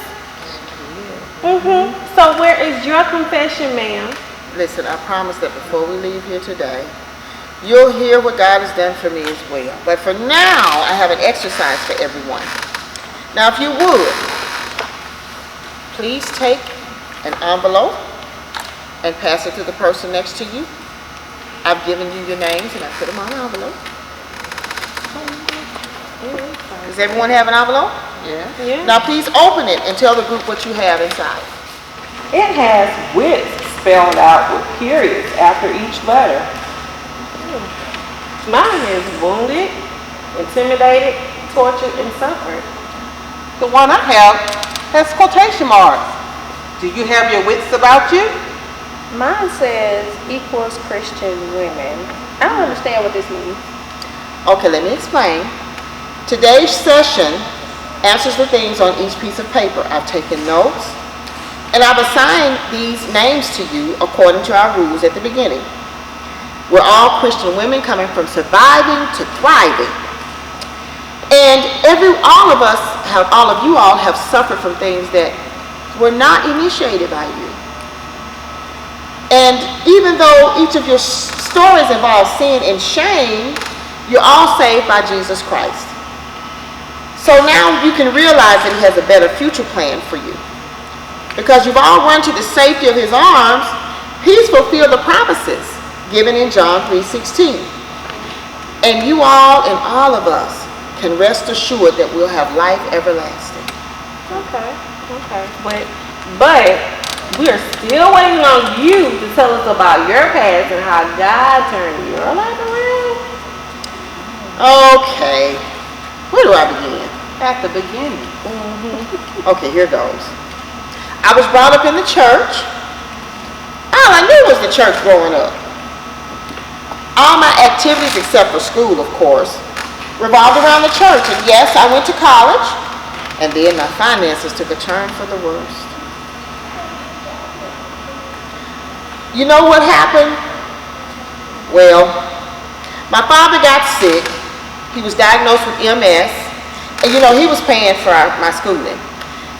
So where is your confession, ma'am? Listen, I promise that before we leave here today, you'll hear what God has done for me as well. But for now, I have an exercise for everyone. Now, if you would, please take an envelope and pass it to the person next to you. I've given you your names and I put them on an envelope. Does everyone have an envelope? Yeah. Now please open it and tell the group what you have inside. It has WITS spelled out with periods after each letter. Mine is wounded, intimidated, tortured, and suffered. The one I have has quotation marks. Do you have your wits about you? Mine says equals Christian women. I don't understand what this means. Okay, let me explain. Today's session answers the things on each piece of paper. I've taken notes, and I've assigned these names to you according to our rules at the beginning. We're all Christian women coming from surviving to thriving. And all of you all have suffered from things that were not initiated by you. And even though each of your stories involve sin and shame, you're all saved by Jesus Christ. So now you can realize that he has a better future plan for you. Because you've all run to the safety of his arms, he's fulfilled the promises given in John 3:16. And you all and all of us can rest assured that we'll have life everlasting. Okay. But we're still waiting on you to tell us about your past and how God turned your life around. Okay. Where do I begin? At the beginning. Okay, here goes. I was brought up in the church. All I knew was the church growing up. All my activities, except for school, of course, revolved around the church. And yes, I went to college, and then my finances took a turn for the worst. You know what happened? Well, my father got sick. He was diagnosed with MS, and he was paying for my schooling.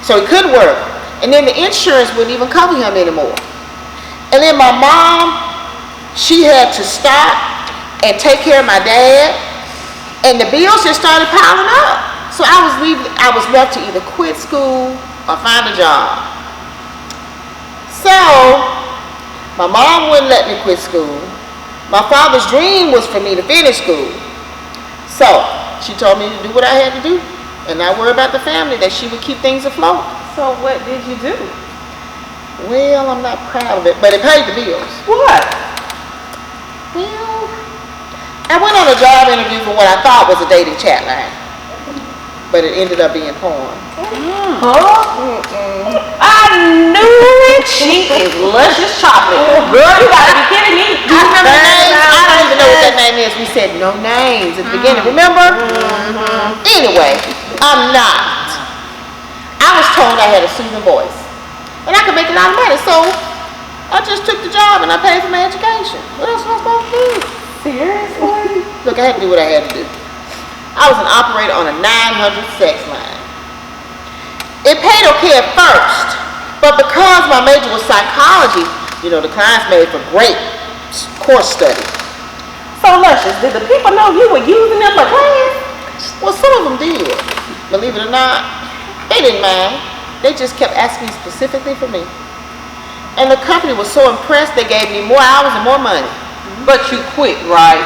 So he couldn't work. And then the insurance wouldn't even cover him anymore. And then my mom, she had to stop and take care of my dad. And the bills just started piling up. So I was left to either quit school or find a job. So my mom wouldn't let me quit school. My father's dream was for me to finish school. So she told me to do what I had to do and not worry about the family, that she would keep things afloat. So what did you do? Well, I'm not proud of it, but it paid the bills. What? Well, I went on a job interview for what I thought was a dating chat line, but it ended up being porn. I knew it. She is luscious chocolate. Girl, you gotta be kidding me. Do you remember the names? I don't even know what that name is. We said no names at the beginning, remember? Anyway, I'm not. I was told I had a soothing voice, and I could make a lot of money, so I just took the job and I paid for my education. What else was I supposed to do? Seriously? Look, I had to do what I had to do. I was an operator on a 900 sex line. It paid okay at first, but because my major was psychology, the clients made for great course study. So luscious, did the people know you were using them for class? Well, some of them did. Believe it or not, they didn't mind. They just kept asking me specifically for me. And the company was so impressed they gave me more hours and more money. But you quit, right?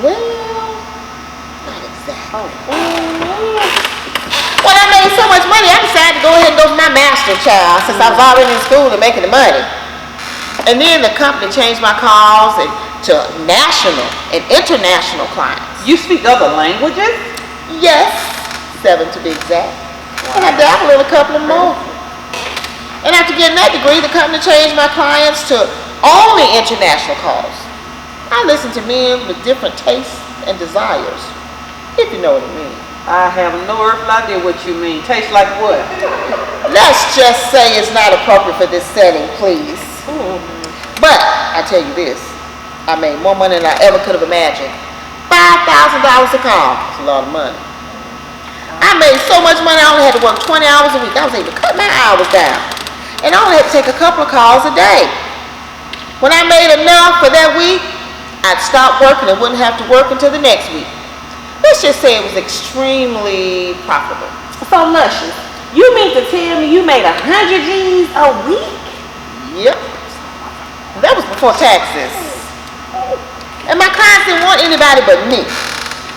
Well, not exactly. When I made so much money, I decided to go ahead and go for my master's, child, since I was already in school and making the money. And then the company changed my calls to national and international clients. You speak other languages? Yes, 7 to be exact. And I dabble in a couple of more. And after getting that degree, the company changed my clients to only international calls. I listen to men with different tastes and desires, if you know what I mean. I have no earthly idea what you mean. Tastes like what? Let's just say it's not appropriate for this setting, please. But I tell you this, I made more money than I ever could have imagined. $5,000 a call. That's a lot of money. I made so much money I only had to work 20 hours a week. I was able to cut my hours down. And I only had to take a couple of calls a day. When I made enough for that week, I'd stop working and wouldn't have to work until the next week. Let's just say it was extremely profitable. So luscious, you mean to tell me you made 100 G's a week? Yep. That was before taxes. And my clients didn't want anybody but me.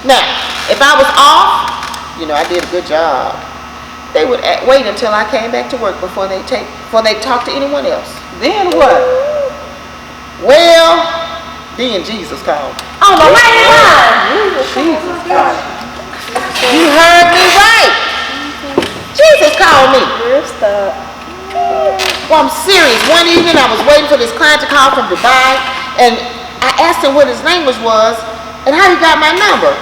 Now, if I was off, I did a good job. They would wait until I came back to work before they talk to anyone else. Then what? Well, then Jesus called. On the right line. Jesus Christ. You heard me right. Jesus called me. Well, I'm serious. One evening I was waiting for this client to call from Dubai, and I asked him what his language was and how he got my number.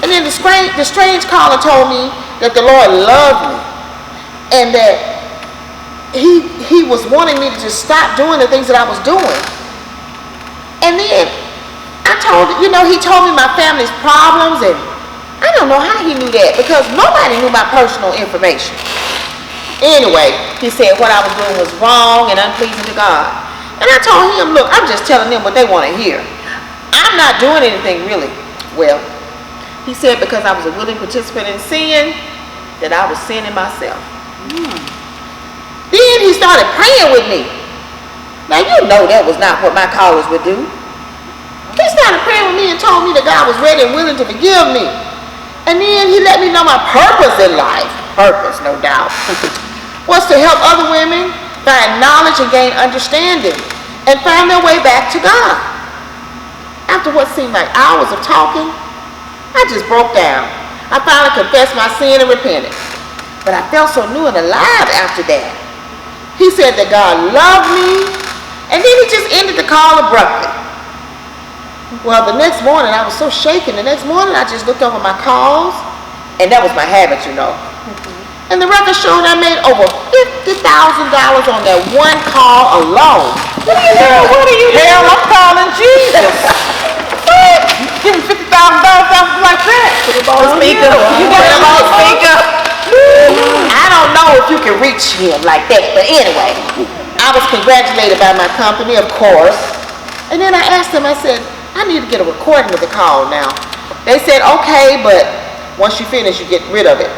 And then the strange caller told me that the Lord loved me and that he was wanting me to just stop doing the things that I was doing. And then he told me my family's problems, and I don't know how he knew that because nobody knew my personal information. Anyway, he said what I was doing was wrong and unpleasing to God. And I told him, look, I'm just telling them what they want to hear. I'm not doing anything really. Well, he said because I was a willing participant in sin, that I was sinning myself. Then he started praying with me. Now you know that was not what my callers would do. He started praying with me and told me that God was ready and willing to forgive me. And then he let me know my purpose in life, purpose no doubt, was to help other women find knowledge and gain understanding and find their way back to God. After what seemed like hours of talking, I just broke down. I finally confessed my sin and repented. But I felt so new and alive after that. He said that God loved me, and then he just ended the call abruptly. Well, the next morning, I was so shaken. The next morning, I just looked over my calls, and that was my habit, you know. And the record showed I made over $50,000 on that one call alone. What are you doing? What are you doing? Hell, I'm calling Jesus. What? Give him $50,000 something like that. Put it on speaker. You got it on speaker. I don't know if you can reach him like that, but anyway, I was congratulated by my company, of course. And then I asked them, I said, I need to get a recording of the call now. They said, okay, but once you finish, you get rid of it.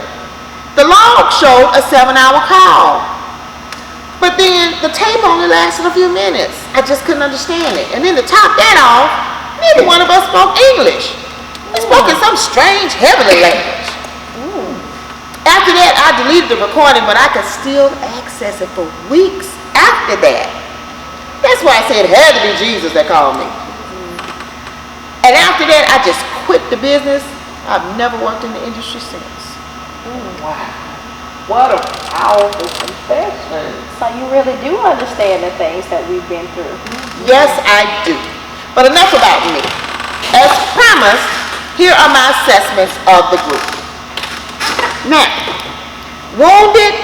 The log showed a 7-hour call. But then the tape only lasted a few minutes. I just couldn't understand it. And then to top that off, neither one of us spoke English. We spoke in some strange heavenly language. After that, I deleted the recording, but I could still access it for weeks after that. That's why I said it had to be Jesus that called me. And after that, I just quit the business. I've never worked in the industry since. Wow. What a powerful confession. So you really do understand the things that we've been through. Yes, I do. But enough about me. As promised, here are my assessments of the group. Now, wounded,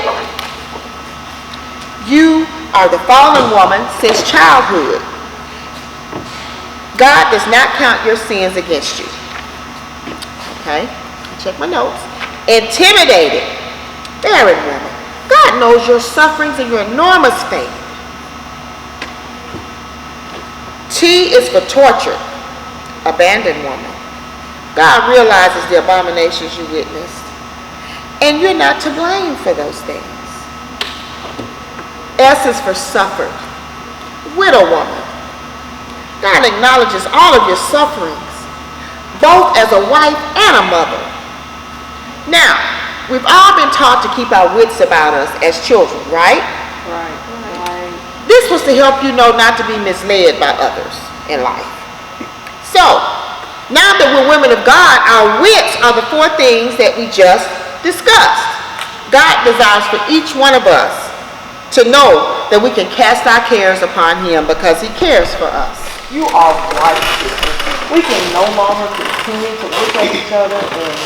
you are the fallen woman since childhood. God does not count your sins against you. Okay, check my notes. Intimidated, barren woman. God knows your sufferings and your enormous faith. T is for tortured, abandoned woman. God realizes the abominations you witnessed, and you're not to blame for those things. S is for suffered, widow woman. God acknowledges all of your sufferings, both as a wife and a mother. Now, we've all been taught to keep our wits about us as children, right? Right. This was to help you know not to be misled by others in life. So, now that we're women of God, our wits are the 4 things that we just discussed. God desires for each one of us to know that we can cast our cares upon him because he cares for us. You are right, sister. We can no longer continue to look at each other and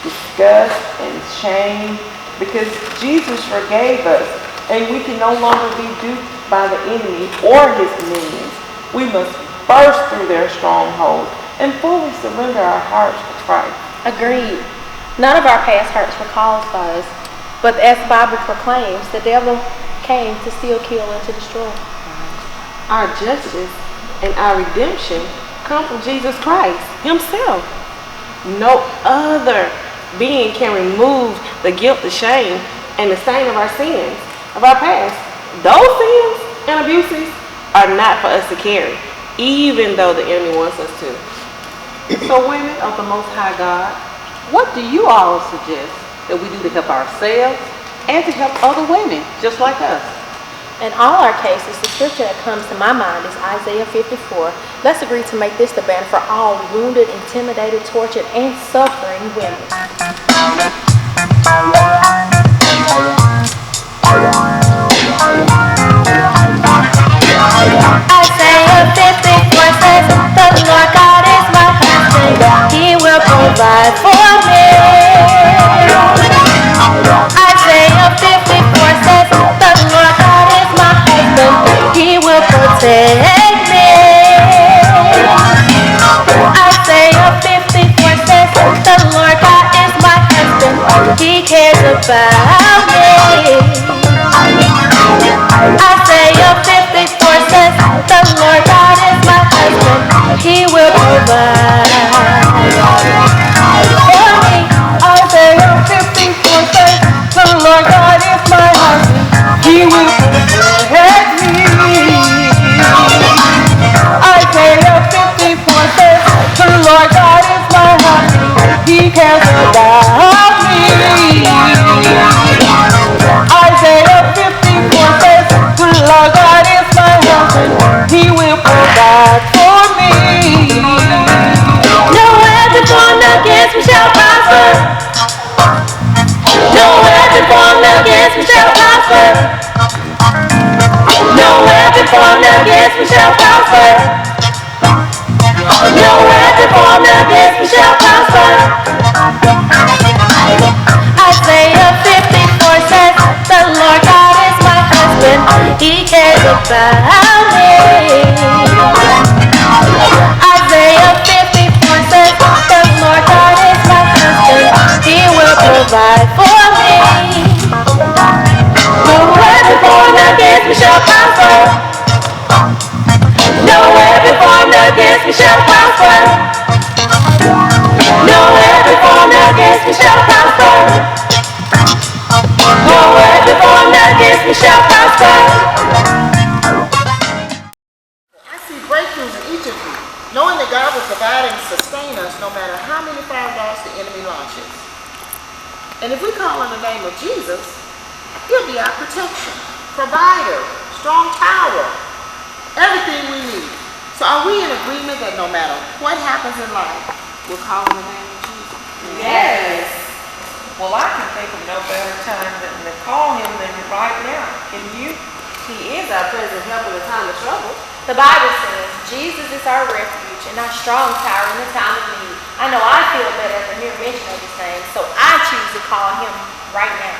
disgust and shame because Jesus forgave us, and we can no longer be duped by the enemy or his minions. We must burst through their strongholds and fully surrender our hearts to Christ. Agreed. None of our past hurts were caused by us, but as the Bible proclaims, the devil came to steal, kill, and to destroy. Our justice and our redemption come from Jesus Christ himself. No other being can remove the guilt, the shame, and the stain of our sins, of our past. Those sins and abuses are not for us to carry, even though the enemy wants us to. So women of the Most High God, what do you all suggest that we do to help ourselves and to help other women just like us? In all our cases, the scripture that comes to my mind is Isaiah 54. Let's agree to make this the banner for all wounded, intimidated, tortured, and suffering women. Isaiah 54 says, the Lord God is my husband. He will provide for about me. Isaiah 54 says, the Lord God is my husband, He will provide for me. Isaiah 54 says, the Lord God is my husband, He will protect me. Isaiah 54 says, the Lord God is my husband, He cares about me. Isaiah 54 says, the Lord God is my husband, He will provide for me. No weapon formed against me shall prosper. No weapon formed against me shall prosper. No weapon formed against me shall prosper. No weapon formed against me shall prosper. Isaiah 54 says, the Lord God is my husband, He cares about me. Isaiah 54 says, the Lord God is my husband, He will provide for me. No weapon formed against me shall prosper. No weapon formed against me shall prosper. No weapon formed against me shall prosper. No weapon formed against me shall prosper. I see breakthroughs in each of you, knowing that God will provide and sustain us no matter how many fireballs the enemy launches. And if we call on the name of Jesus, He'll be our protection, provider, strong tower, everything we need. So are we in agreement that no matter what happens in life, we'll call on the name of Jesus? Yes. Well, I can think of no better time than to call Him than right now. Can you? He is our present help in the time of trouble. The Bible says, Jesus is our refuge and our strong tower in the time of need. I know I feel better at the mere mention of His name, so I choose to call Him right now.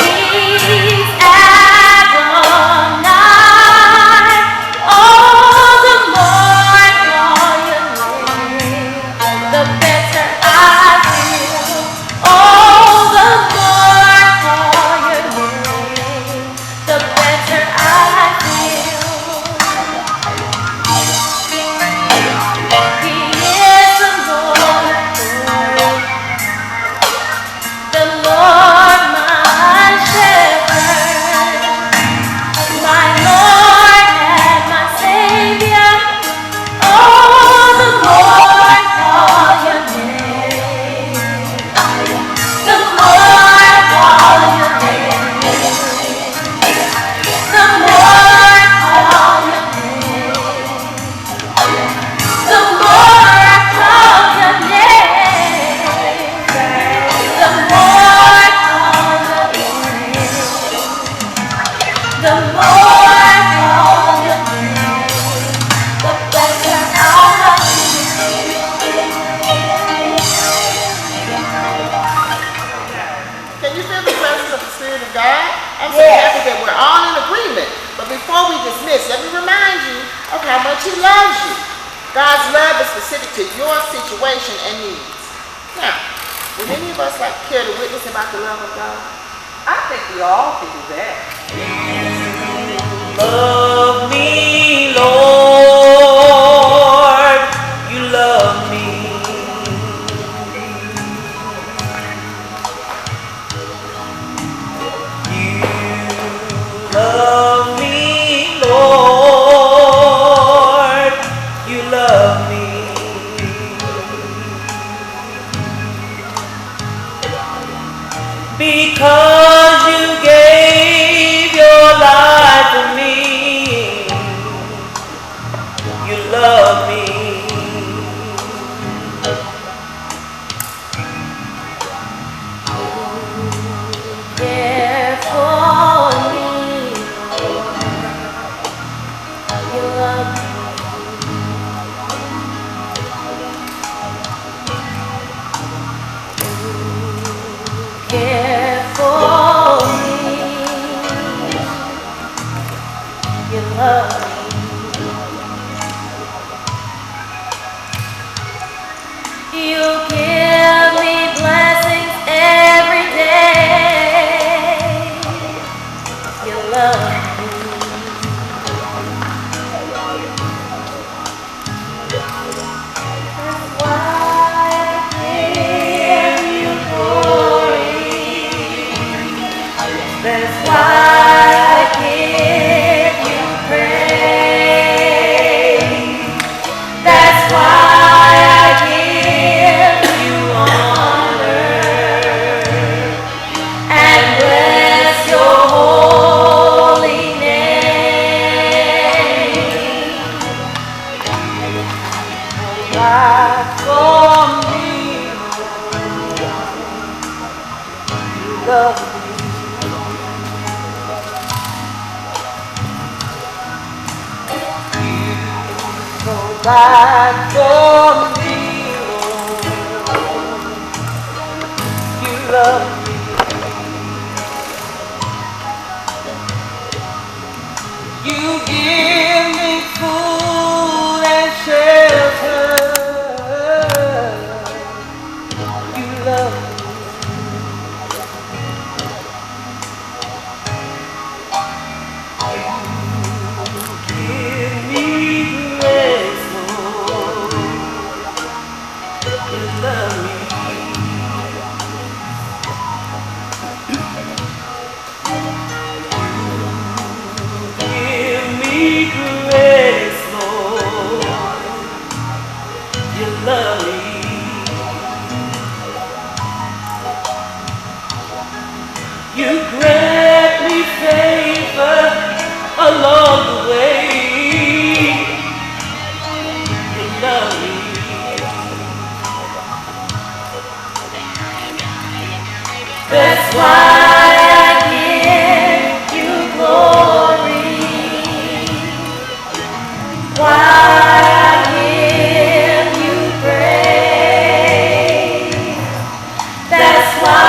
He's Adonai. Oh, the more I call your name, the better I feel. Oh, the more I call your name, the better I feel. He is the Lord my shepherd, my Lord and my Savior. Oh, the more I call your name, the more I call your name, the more I call your name, the more I call your name, the more I call your name, the more I call your name, the better I Can you feel the presence of the Spirit of God? I'm so happy that we're all in agreement. But before we dismiss, let me remind you of how much He loves you. God's love is specific to your situation and needs. Now, would any of us care to witness about the love of God? I think we all can do that. Love me, Lord, you love me. You love me, Lord, you love me. Because you gave your life for me, you love me. care for me. You love me. Care for me. You love me. You give me blessings every day. You love me. That's why I give you glory. That's why I give you praise. That's why I give you honor and bless your holy name. God for me, love me. Provide for me, Lord. You love me. You give me food and shelter. You love me. Give me grace, Lord. You love me. Give me grace, Lord. You love me. You grant me favor along the way. You love me. That's why I give you glory. Why I give you praise. That's why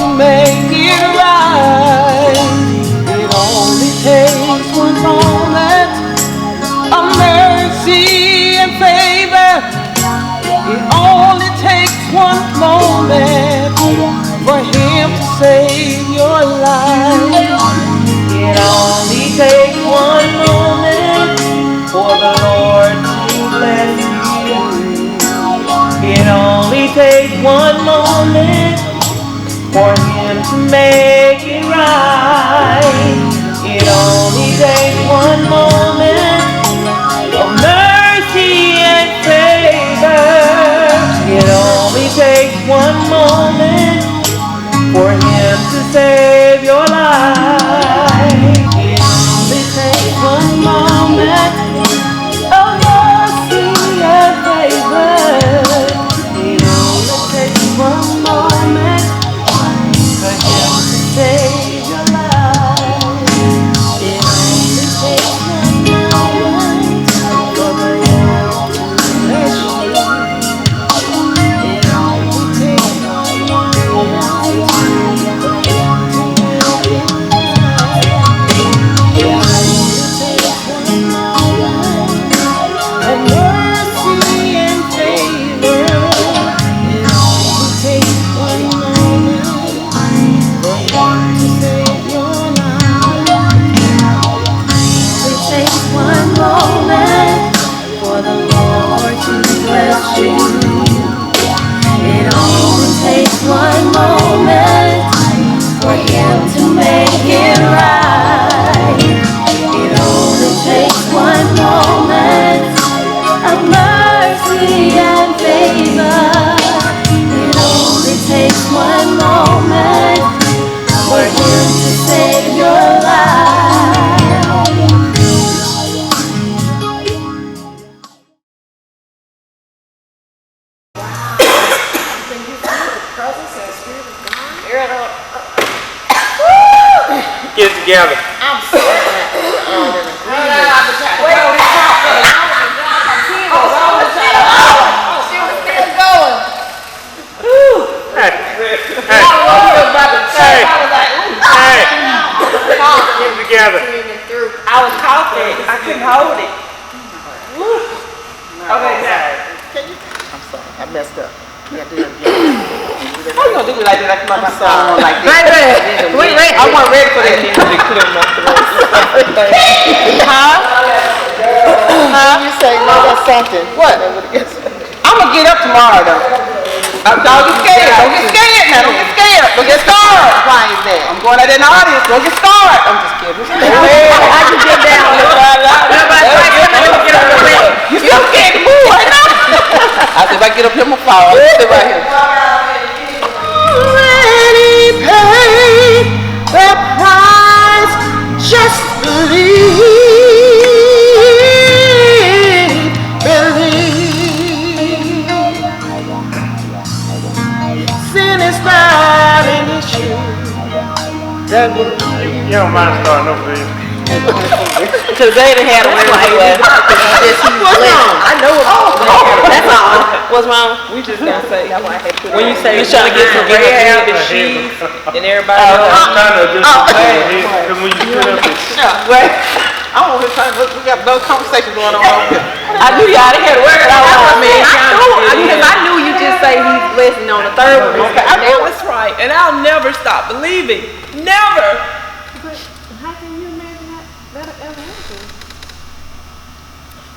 to make it right. It only takes one moment of mercy and favor. It only takes one moment for him to save your life. It only takes one moment for the Lord to bless you. It only takes one moment for him to make it right. It only takes one moment of mercy and favor. It only takes one moment for him to save your life. It only takes one moment of mercy and favor. It only takes one moment for him to save your life. It only takes one moment for the Lord to bless you. It only takes one moment for him to make it right. It only takes one moment of mercy and favor. It only takes one moment for him to save your life. It takes one moment for the Lord to bless you. It only takes one moment for him to make it right. It only takes one moment of mercy and favor. It only takes one moment for him to save your life. Get it together. Hey, get it together. I was coughing. I couldn't hold it. Okay, I'm sorry, I messed up. You have to do it again. how you gonna do me like that? I'm sorry. like this. I wasn't ready for that. You say, no, that's something. What? I'm gonna get up tomorrow though. Don't get scared. Don't get scared now. Don't get scared. Don't get scarred. Why is that? I'm going out in the audience. Don't get scarred. I'm just kidding. I can get down. You still can't move right now. I said if I get up here, I'm gonna fall. I'll sit right here. Already paid the price. Just believe. Sin is not an issue. You don't mind starting over there. Because they done had a real life. What's wrong? I know what's wrong. That's all. What's wrong? We just gonna say, when you say You trying to get some red hair red and cheese and everybody I'm else. trying to just because when you sit up and I'm over here trying to we got no conversation going on over here. I knew y'all didn't have to worry about because I knew you just say he's listening on the third one. I know it's right, and I'll never stop believing. Never. How can you imagine that ever happen?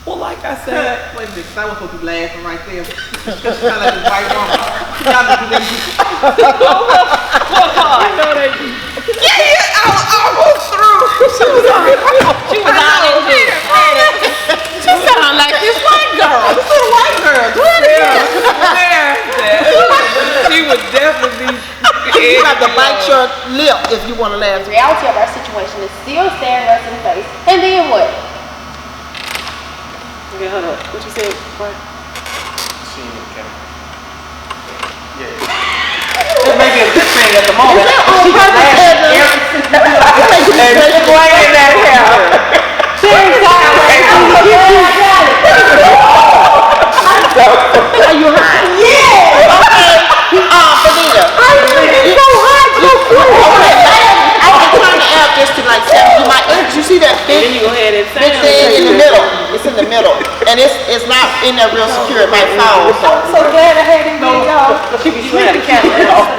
Well, like I said, Wait a minute, 'cause I was supposed to be laughing right there. Kind of like this white woman. Y'all need to what part? You know that. Yeah, I was almost through. She was on it. She was on it. She sound like this white girl. This little white girl. She would definitely You have to bite your lip if you want to laugh. The reality of our situation is still staring us in the face. And then what? Okay, hold up. What you said? What? It may be a good thing at the moment. She just laughing. And explain that here. Are you high? Yeah. Belinda, you so hot. and it's not in there real secure. It might fall. I'm so glad I had him get y'all. She be trying to count it off.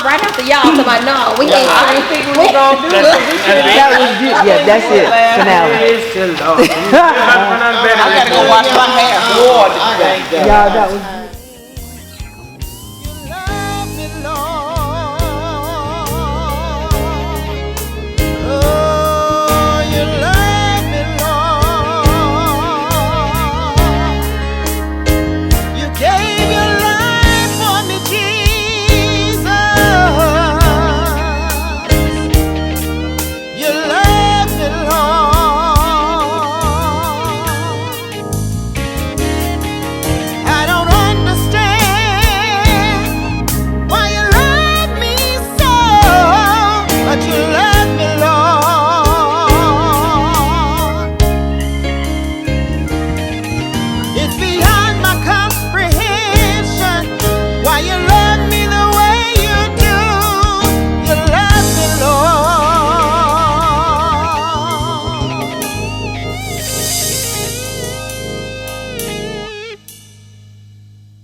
Right after y'all to my no, we ain't I didn't think we were gonna do this. That was good. Yeah, that's it. Finale. Praise the Lord. I gotta go wash my hair. Y'all, that was